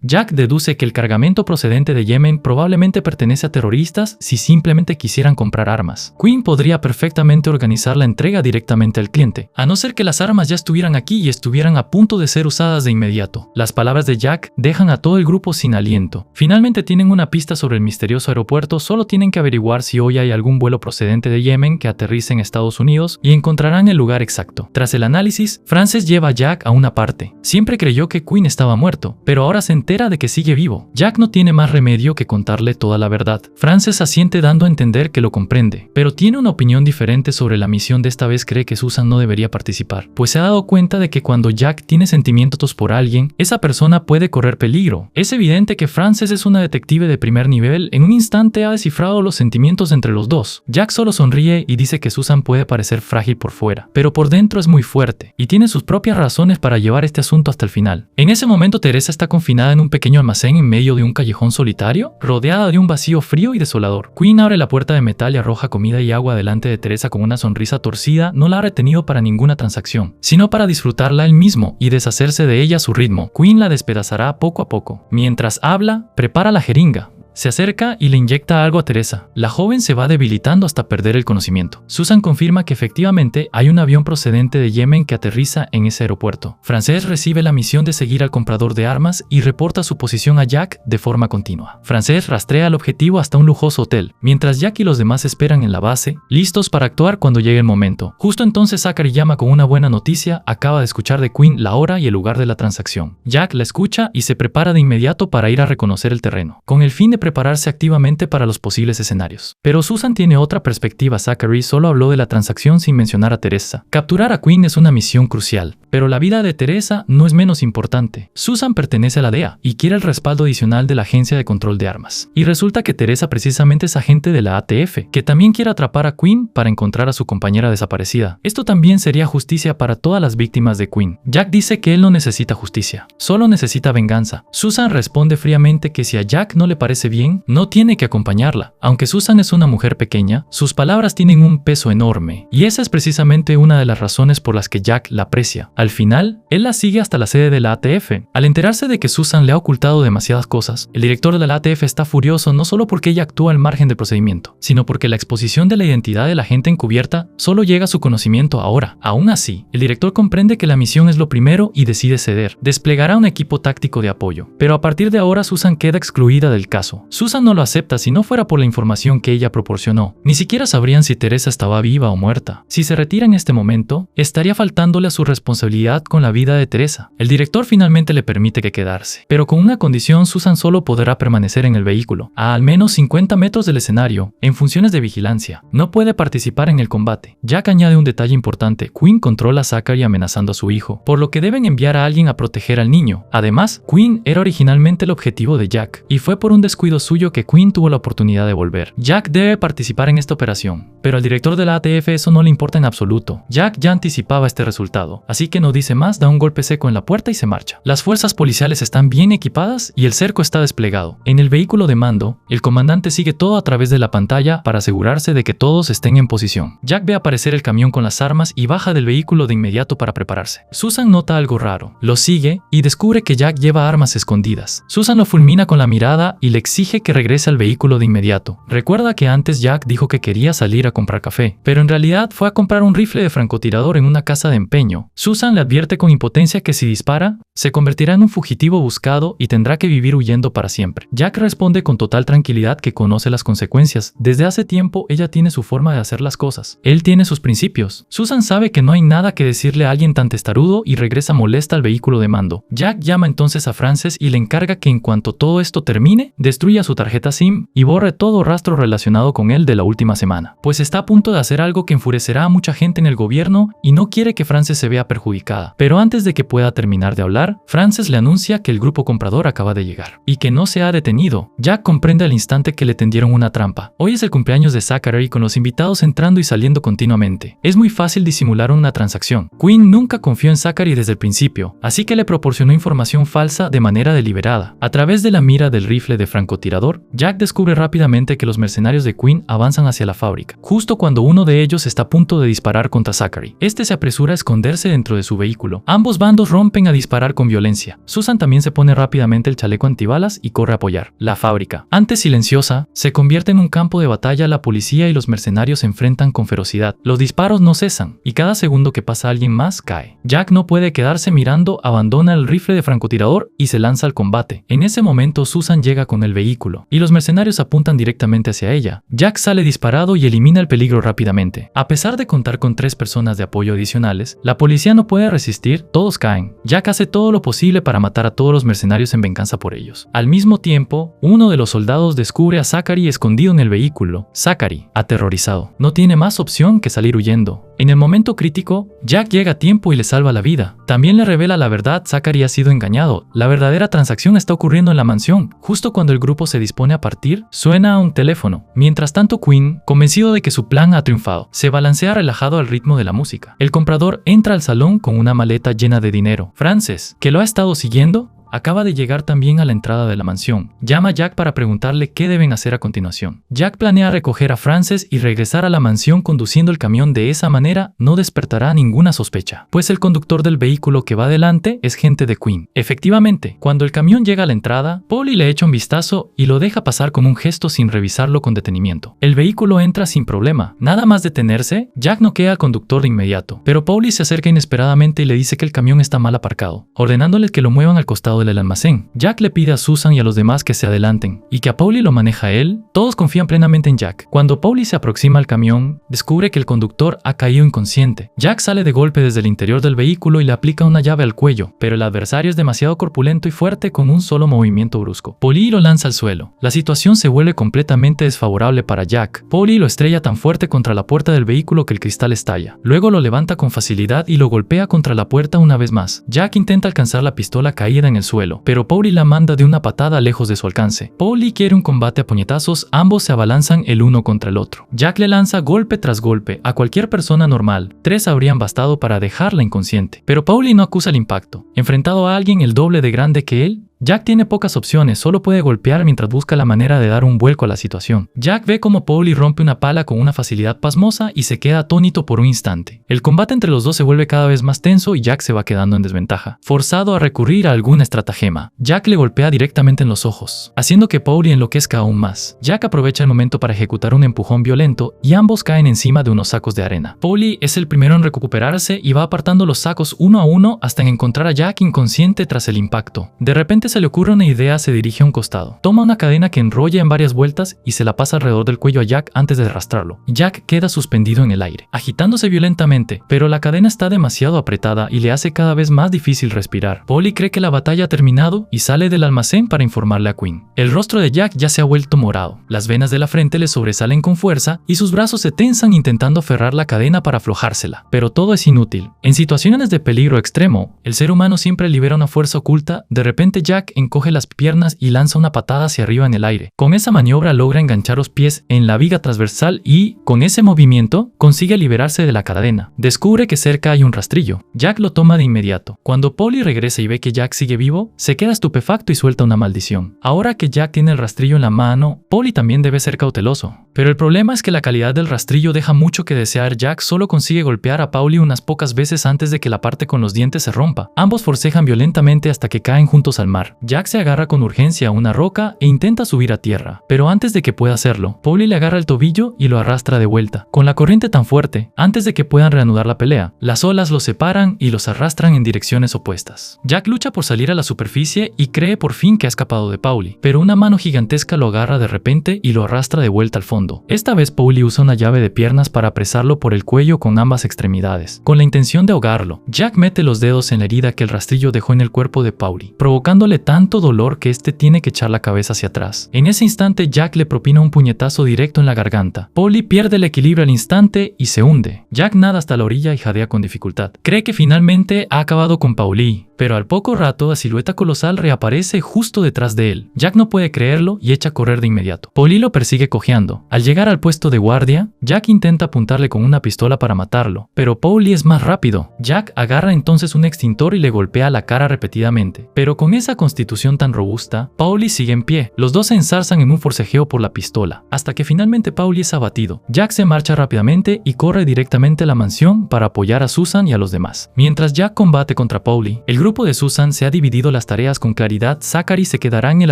Jack deduce que el cargamento procedente de Yemen probablemente pertenece a terroristas si simplemente quisieran comprar armas. Quinn podría perfectamente organizar la entrega directamente al cliente, a no ser que las armas ya estuvieran aquí y estuvieran a punto de ser usadas de inmediato. Las palabras de Jack dejan a todo el grupo sin aliento. Finalmente tienen una pista sobre el misterioso aeropuerto. Solo tienen que averiguar si hoy hay algún vuelo procedente de Yemen que aterrice en Estados Unidos y encontrarán el lugar exacto. Tras el análisis, Frances lleva a Jack a una parte. Siempre creyó que Quinn estaba muerto, pero ahora se entera de que sigue vivo. Jack no tiene más remedio que contarle toda la verdad. Frances asiente dando a entender que lo comprende, pero tiene una opinión diferente sobre la misión. De esta vez cree que Susan no debería participar, pues se ha dado cuenta de que cuando Jack tiene sentimientos por alguien, esa persona puede correr peligro. Es evidente que Frances es una detective de primer nivel. En un instante ha descifrado los sentimientos entre los dos. Jack solo sonríe y dice que Susan puede parecer frágil por fuera, pero por dentro es muy fuerte y tiene sus propias razones para llevar este asunto hasta el final. En ese momento Teresa está confinada en un pequeño almacén en medio de un callejón solitario, rodeada de un vacío frío y desolador. Quinn abre la puerta de metal y arroja comida y agua delante de Teresa con una sonrisa torcida. No la ha retenido para ninguna transacción, sino para disfrutarla él mismo y deshacerse de ella a su ritmo. Quinn la despedazará poco a poco. Mientras habla, prepara la jeringa. Se acerca y le inyecta algo a Teresa. La joven se va debilitando hasta perder el conocimiento. Susan confirma que efectivamente hay un avión procedente de Yemen que aterriza en ese aeropuerto. Frances recibe la misión de seguir al comprador de armas y reporta su posición a Jack de forma continua. Frances rastrea el objetivo hasta un lujoso hotel, mientras Jack y los demás esperan en la base, listos para actuar cuando llegue el momento. Justo entonces Zachary llama con una buena noticia. Acaba de escuchar de Quinn la hora y el lugar de la transacción. Jack la escucha y se prepara de inmediato para ir a reconocer el terreno, con el fin de prepararse activamente para los posibles escenarios. Pero Susan tiene otra perspectiva. Zachary solo habló de la transacción sin mencionar a Teresa. Capturar a Quinn es una misión crucial, pero la vida de Teresa no es menos importante. Susan pertenece a la DEA y quiere el respaldo adicional de la Agencia de Control de Armas. Y resulta que Teresa precisamente es agente de la ATF, que también quiere atrapar a Quinn para encontrar a su compañera desaparecida. Esto también sería justicia para todas las víctimas de Quinn. Jack dice que él no necesita justicia, solo necesita venganza. Susan responde fríamente que si a Jack no le parece bien, no tiene que acompañarla. Aunque Susan es una mujer pequeña, sus palabras tienen un peso enorme, y esa es precisamente una de las razones por las que Jack la aprecia. Al final, él la sigue hasta la sede de la ATF. Al enterarse de que Susan le ha ocultado demasiadas cosas, el director de la ATF está furioso no solo porque ella actúa al margen del procedimiento, sino porque la exposición de la identidad de la agente encubierta solo llega a su conocimiento ahora. Aún así, el director comprende que la misión es lo primero y decide ceder. Desplegará un equipo táctico de apoyo. Pero a partir de ahora Susan queda excluida del caso. Susan no lo acepta si no fuera por la información que ella proporcionó. Ni siquiera sabrían si Teresa estaba viva o muerta. Si se retira en este momento, estaría faltándole a su responsabilidad con la vida de Teresa. El director finalmente le permite que quedarse, pero con una condición: Susan solo podrá permanecer en el vehículo, a al menos 50 metros del escenario, en funciones de vigilancia. No puede participar en el combate. Jack añade un detalle importante: Quinn controla a Zachary amenazando a su hijo, por lo que deben enviar a alguien a proteger al niño. Además, Quinn era originalmente el objetivo de Jack, y fue por un descuido suyo que Quinn tuvo la oportunidad de volver. Jack debe participar en esta operación, pero al director de la ATF eso no le importa en absoluto. Jack ya anticipaba este resultado, así que no dice más, da un golpe seco en la puerta y se marcha. Las fuerzas policiales están bien equipadas y el cerco está desplegado. En el vehículo de mando, el comandante sigue todo a través de la pantalla para asegurarse de que todos estén en posición. Jack ve aparecer el camión con las armas y baja del vehículo de inmediato para prepararse. Susan nota algo raro, lo sigue y descubre que Jack lleva armas escondidas. Susan lo fulmina con la mirada y le exige que regrese al vehículo de inmediato. Recuerda que antes Jack dijo que quería salir a comprar café, pero en realidad fue a comprar un rifle de francotirador en una casa de empeño. Susan le advierte con impotencia que si dispara, se convertirá en un fugitivo buscado y tendrá que vivir huyendo para siempre. Jack responde con total tranquilidad que conoce las consecuencias. Desde hace tiempo ella tiene su forma de hacer las cosas. Él tiene sus principios. Susan sabe que no hay nada que decirle a alguien tan testarudo y regresa molesta al vehículo de mando. Jack llama entonces a Frances y le encarga que en cuanto todo esto termine, destruya su tarjeta SIM y borre todo rastro relacionado con él de la última semana, pues está a punto de hacer algo que enfurecerá a mucha gente en el gobierno y no quiere que Frances se vea perjudicada. Pero antes de que pueda terminar de hablar, Frances le anuncia que el grupo comprador acaba de llegar y que no se ha detenido. Jack comprende al instante que le tendieron una trampa. Hoy es el cumpleaños de Zachary, con los invitados entrando y saliendo continuamente. Es muy fácil disimular una transacción. Quinn nunca confió en Zachary desde el principio, así que le proporcionó información falsa de manera deliberada. A través de la mira del rifle de francotirador, Jack descubre rápidamente que los mercenarios de Quinn avanzan hacia la fábrica, justo cuando uno de ellos está a punto de disparar contra Zachary. Este se apresura a esconderse dentro de su vehículo. Ambos bandos rompen a disparar con violencia. Susan también se pone rápidamente el chaleco antibalas y corre a apoyar. La fábrica, antes silenciosa, se convierte en un campo de batalla. La policía y los mercenarios se enfrentan con ferocidad. Los disparos no cesan y cada segundo que pasa alguien más cae. Jack no puede quedarse mirando, abandona el rifle de francotirador y se lanza al combate. En ese momento Susan llega con el vehículo y los mercenarios apuntan directamente hacia ella. Jack sale disparado y elimina el peligro rápidamente. A pesar de contar con 3 personas de apoyo adicionales, la policía no puede resistir, todos caen. Jack hace todo lo posible para matar a todos los mercenarios en venganza por ellos. Al mismo tiempo, uno de los soldados descubre a Zachary escondido en el vehículo. Zachary, aterrorizado, no tiene más opción que salir huyendo. En el momento crítico, Jack llega a tiempo y le salva la vida. También le revela la verdad: Zachary ha sido engañado. La verdadera transacción está ocurriendo en la mansión. Justo cuando el grupo se dispone a partir, suena un teléfono. Mientras tanto, Quinn, convencido de que su plan ha triunfado, se balancea relajado al ritmo de la música. El comprador entra al salón con una maleta llena de dinero. Frances, que lo ha estado siguiendo, acaba de llegar también a la entrada de la mansión. Llama a Jack para preguntarle qué deben hacer a continuación. Jack planea recoger a Frances y regresar a la mansión conduciendo el camión. De esa manera no despertará ninguna sospecha, pues el conductor del vehículo que va adelante es gente de Quinn. Efectivamente, cuando el camión llega a la entrada, Polly le echa un vistazo y lo deja pasar con un gesto sin revisarlo con detenimiento. El vehículo entra sin problema. Nada más detenerse, Jack noquea al conductor de inmediato, pero Polly se acerca inesperadamente y le dice que el camión está mal aparcado, ordenándoles que lo muevan al costado de del almacén. Jack le pide a Susan y a los demás que se adelanten, y que a Paulie lo maneja él. Todos confían plenamente en Jack. Cuando Paulie se aproxima al camión, descubre que el conductor ha caído inconsciente. Jack sale de golpe desde el interior del vehículo y le aplica una llave al cuello, pero el adversario es demasiado corpulento y fuerte con un solo movimiento brusco. Paulie lo lanza al suelo. La situación se vuelve completamente desfavorable para Jack. Paulie lo estrella tan fuerte contra la puerta del vehículo que el cristal estalla. Luego lo levanta con facilidad y lo golpea contra la puerta una vez más. Jack intenta alcanzar la pistola caída en el suelo, pero Paulie la manda de una patada lejos de su alcance. Paulie quiere un combate a puñetazos, ambos se abalanzan el uno contra el otro. Jack le lanza golpe tras golpe. A cualquier persona normal, 3 habrían bastado para dejarla inconsciente. Pero Paulie no acusa el impacto. Enfrentado a alguien el doble de grande que él, Jack tiene pocas opciones, solo puede golpear mientras busca la manera de dar un vuelco a la situación. Jack ve como Paulie rompe una pala con una facilidad pasmosa y se queda atónito por un instante. El combate entre los dos se vuelve cada vez más tenso y Jack se va quedando en desventaja, forzado a recurrir a alguna estratagema. Jack le golpea directamente en los ojos, haciendo que Paulie enloquezca aún más. Jack aprovecha el momento para ejecutar un empujón violento y ambos caen encima de unos sacos de arena. Paulie es el primero en recuperarse y va apartando los sacos uno a uno hasta encontrar a Jack inconsciente tras el impacto. De repente se le ocurre una idea, se dirige a un costado. Toma una cadena que enrolla en varias vueltas y se la pasa alrededor del cuello a Jack antes de arrastrarlo. Jack queda suspendido en el aire, agitándose violentamente, pero la cadena está demasiado apretada y le hace cada vez más difícil respirar. Paulie cree que la batalla ha terminado y sale del almacén para informarle a Quinn. El rostro de Jack ya se ha vuelto morado, las venas de la frente le sobresalen con fuerza y sus brazos se tensan intentando aferrar la cadena para aflojársela, pero todo es inútil. En situaciones de peligro extremo, el ser humano siempre libera una fuerza oculta. De repente Jack encoge las piernas y lanza una patada hacia arriba en el aire. Con esa maniobra logra enganchar los pies en la viga transversal y, con ese movimiento, consigue liberarse de la cadena. Descubre que cerca hay un rastrillo. Jack lo toma de inmediato. Cuando Paulie regresa y ve que Jack sigue vivo, se queda estupefacto y suelta una maldición. Ahora que Jack tiene el rastrillo en la mano, Paulie también debe ser cauteloso. Pero el problema es que la calidad del rastrillo deja mucho que desear. Jack solo consigue golpear a Paulie unas pocas veces antes de que la parte con los dientes se rompa. Ambos forcejan violentamente hasta que caen juntos al mar. Jack se agarra con urgencia a una roca e intenta subir a tierra, pero antes de que pueda hacerlo, Paulie le agarra el tobillo y lo arrastra de vuelta. Con la corriente tan fuerte, antes de que puedan reanudar la pelea, las olas los separan y los arrastran en direcciones opuestas. Jack lucha por salir a la superficie y cree por fin que ha escapado de Paulie, pero una mano gigantesca lo agarra de repente y lo arrastra de vuelta al fondo. Esta vez Paulie usa una llave de piernas para apresarlo por el cuello con ambas extremidades, con la intención de ahogarlo. Jack mete los dedos en la herida que el rastrillo dejó en el cuerpo de Paulie, provocándole tanto dolor que este tiene que echar la cabeza hacia atrás. En ese instante Jack le propina un puñetazo directo en la garganta. Paulie pierde el equilibrio al instante y se hunde. Jack nada hasta la orilla y jadea con dificultad. Cree que finalmente ha acabado con Paulie, pero al poco rato la silueta colosal reaparece justo detrás de él. Jack no puede creerlo y echa a correr de inmediato. Paulie lo persigue cojeando. Al llegar al puesto de guardia, Jack intenta apuntarle con una pistola para matarlo, pero Paulie es más rápido. Jack agarra entonces un extintor y le golpea la cara repetidamente, pero con esa constitución tan robusta, Paulie sigue en pie. Los dos se enzarzan en un forcejeo por la pistola, hasta que finalmente Paulie es abatido. Jack se marcha rápidamente y corre directamente a la mansión para apoyar a Susan y a los demás. Mientras Jack combate contra Paulie, el grupo de Susan se ha dividido las tareas con claridad. Zachary se quedará en el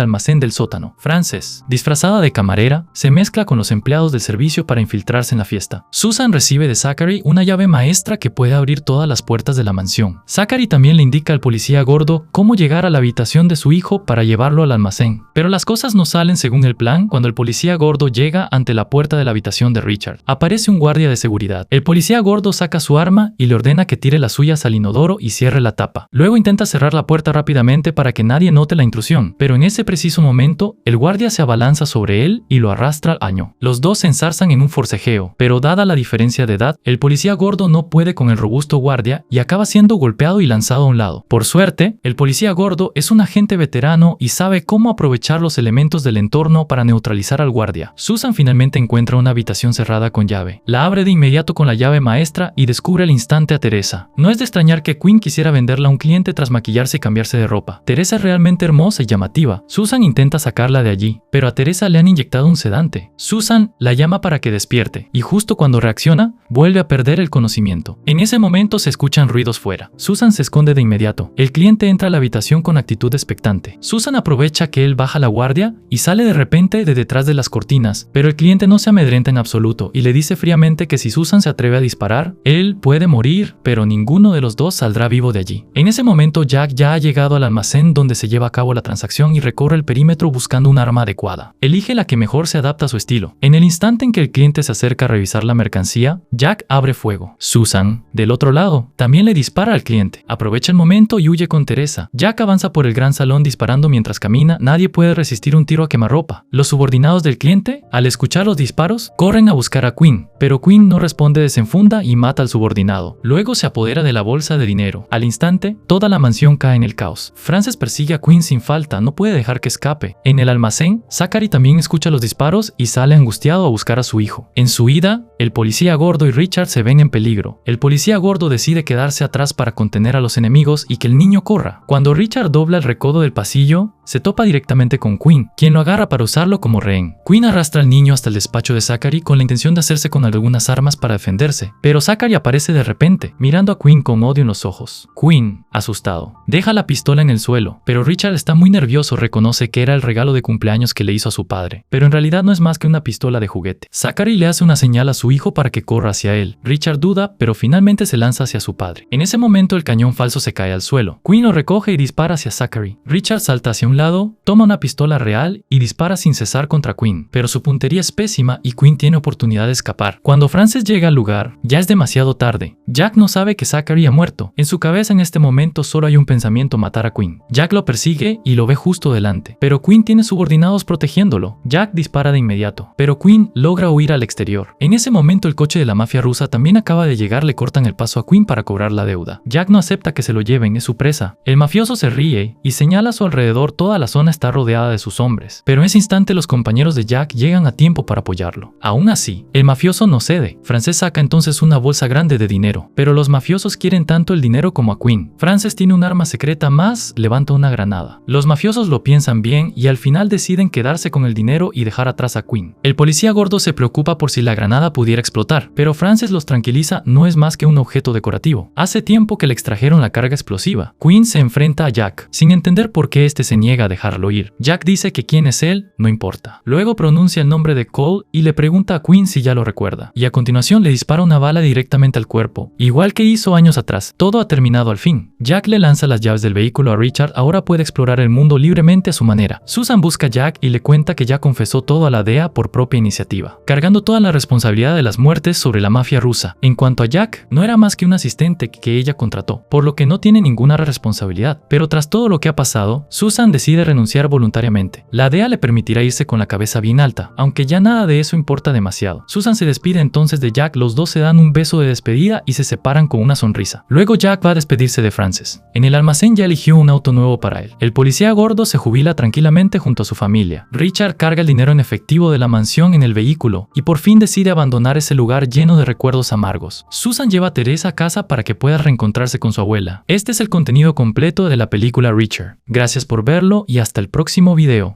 almacén del sótano. Frances, disfrazada de camarera, se mezcla con los empleados del servicio para infiltrarse en la fiesta. Susan recibe de Zachary una llave maestra que puede abrir todas las puertas de la mansión. Zachary también le indica al policía gordo cómo llegar a la habitación de su hijo para llevarlo al almacén. Pero las cosas no salen según el plan cuando el policía gordo llega ante la puerta de la habitación de Richard. Aparece un guardia de seguridad. El policía gordo saca su arma y le ordena que tire las suyas al inodoro y cierre la tapa. Luego intenta cerrar la puerta rápidamente para que nadie note la intrusión, pero en ese preciso momento, el guardia se abalanza sobre él y lo arrastra al año. Los dos se enzarzan en un forcejeo, pero dada la diferencia de edad, el policía gordo no puede con el robusto guardia y acaba siendo golpeado y lanzado a un lado. Por suerte, el policía gordo es un agente veterano y sabe cómo aprovechar los elementos del entorno para neutralizar al guardia. Susan finalmente encuentra una habitación cerrada con llave. La abre de inmediato con la llave maestra y descubre al instante a Teresa. No es de extrañar que Quinn quisiera venderla a un cliente tras maquillarse y cambiarse de ropa. Teresa es realmente hermosa y llamativa. Susan intenta sacarla de allí, pero a Teresa le han inyectado un sedante. Susan la llama para que despierte, y justo cuando reacciona, vuelve a perder el conocimiento. En ese momento se escuchan ruidos fuera. Susan se esconde de inmediato. El cliente entra a la habitación con actitud vuelve expectante. Susan aprovecha que él baja la guardia y sale de repente de detrás de las cortinas, pero el cliente no se amedrenta en absoluto y le dice fríamente que si Susan se atreve a disparar, él puede morir, pero ninguno de los dos saldrá vivo de allí. En ese momento Jack ya ha llegado al almacén donde se lleva a cabo la transacción y recorre el perímetro buscando un arma adecuada. Elige la que mejor se adapta a su estilo. En el instante en que el cliente se acerca a revisar la mercancía, Jack abre fuego. Susan, del otro lado, también le dispara al cliente. Aprovecha el momento y huye con Teresa. Jack avanza por el gran salón disparando mientras camina. Nadie puede resistir un tiro a quemarropa. Los subordinados del cliente, al escuchar los disparos, corren a buscar a Quinn, pero Quinn no responde, desenfunda y mata al subordinado. Luego se apodera de la bolsa de dinero. Al instante, toda la mansión cae en el caos. Frances persigue a Quinn sin falta, no puede dejar que escape. En el almacén, Zachary también escucha los disparos y sale angustiado a buscar a su hijo. En su ida, el policía gordo y Richard se ven en peligro. El policía gordo decide quedarse atrás para contener a los enemigos y que el niño corra. Cuando Richard dobla el recodo del pasillo, se topa directamente con Quinn, quien lo agarra para usarlo como rehén. Quinn arrastra al niño hasta el despacho de Zachary con la intención de hacerse con algunas armas para defenderse, pero Zachary aparece de repente, mirando a Quinn con odio en los ojos. Quinn, asustado, deja la pistola en el suelo, pero Richard está muy nervioso, reconoce que era el regalo de cumpleaños que le hizo a su padre, pero en realidad no es más que una pistola de juguete. Zachary le hace una señal a su hijo para que corra hacia él. Richard duda, pero finalmente se lanza hacia su padre. En ese momento el cañón falso se cae al suelo. Quinn lo recoge y dispara hacia Zachary. Richard salta hacia un lado, toma una pistola real y dispara sin cesar contra Quinn, pero su puntería es pésima y Quinn tiene oportunidad de escapar. Cuando Frances llega al lugar, ya es demasiado tarde. Jack no sabe que Zachary ha muerto. En su cabeza en este momento solo hay un pensamiento: matar a Quinn. Jack lo persigue y lo ve justo delante, pero Quinn tiene subordinados protegiéndolo. Jack dispara de inmediato, pero Quinn logra huir al exterior. En ese momento el coche de la mafia rusa también acaba de llegar, le cortan el paso a Quinn para cobrar la deuda. Jack no acepta que se lo lleven, es su presa. El mafioso se ríe y señala a su alrededor. Toda la zona está rodeada de sus hombres, pero en ese instante los compañeros de Jack llegan a tiempo para apoyarlo. Aún así, el mafioso no cede. Frances saca entonces una bolsa grande de dinero, pero los mafiosos quieren tanto el dinero como a Quinn. Frances tiene un arma secreta más, levanta una granada. Los mafiosos lo piensan bien y al final deciden quedarse con el dinero y dejar atrás a Quinn. El policía gordo se preocupa por si la granada pudiera explotar, pero Frances los tranquiliza: no es más que un objeto decorativo. Hace tiempo que le extrajeron la carga explosiva. Quinn se enfrenta a Jack, sin entender por qué este se niega a dejarlo ir. Jack dice que quién es él, no importa. Luego pronuncia el nombre de Cole y le pregunta a Quinn si ya lo recuerda, y a continuación le dispara una bala directamente al cuerpo, igual que hizo años atrás. Todo ha terminado al fin. Jack le lanza las llaves del vehículo a Richard, ahora puede explorar el mundo libremente a su manera. Susan busca a Jack y le cuenta que ya confesó todo a la DEA por propia iniciativa, cargando toda la responsabilidad de las muertes sobre la mafia rusa. En cuanto a Jack, no era más que un asistente que ella contrató, por lo que no tiene ninguna responsabilidad. Pero tras todo lo que ha pasado, Susan decide renunciar voluntariamente. La DEA le permitirá irse con la cabeza bien alta, aunque ya nada de eso importa demasiado. Susan se despide entonces de Jack, los dos se dan un beso de despedida y se separan con una sonrisa. Luego Jack va a despedirse de Frances. En el almacén ya eligió un auto nuevo para él. El policía gordo se jubila tranquilamente junto a su familia. Richard carga el dinero en efectivo de la mansión en el vehículo y por fin decide abandonar ese lugar lleno de recuerdos amargos. Susan lleva a Teresa a casa para que pueda reencontrarse con su abuela. Este es el contenido completo de la película Richard. Gracias por verlo y hasta el próximo video.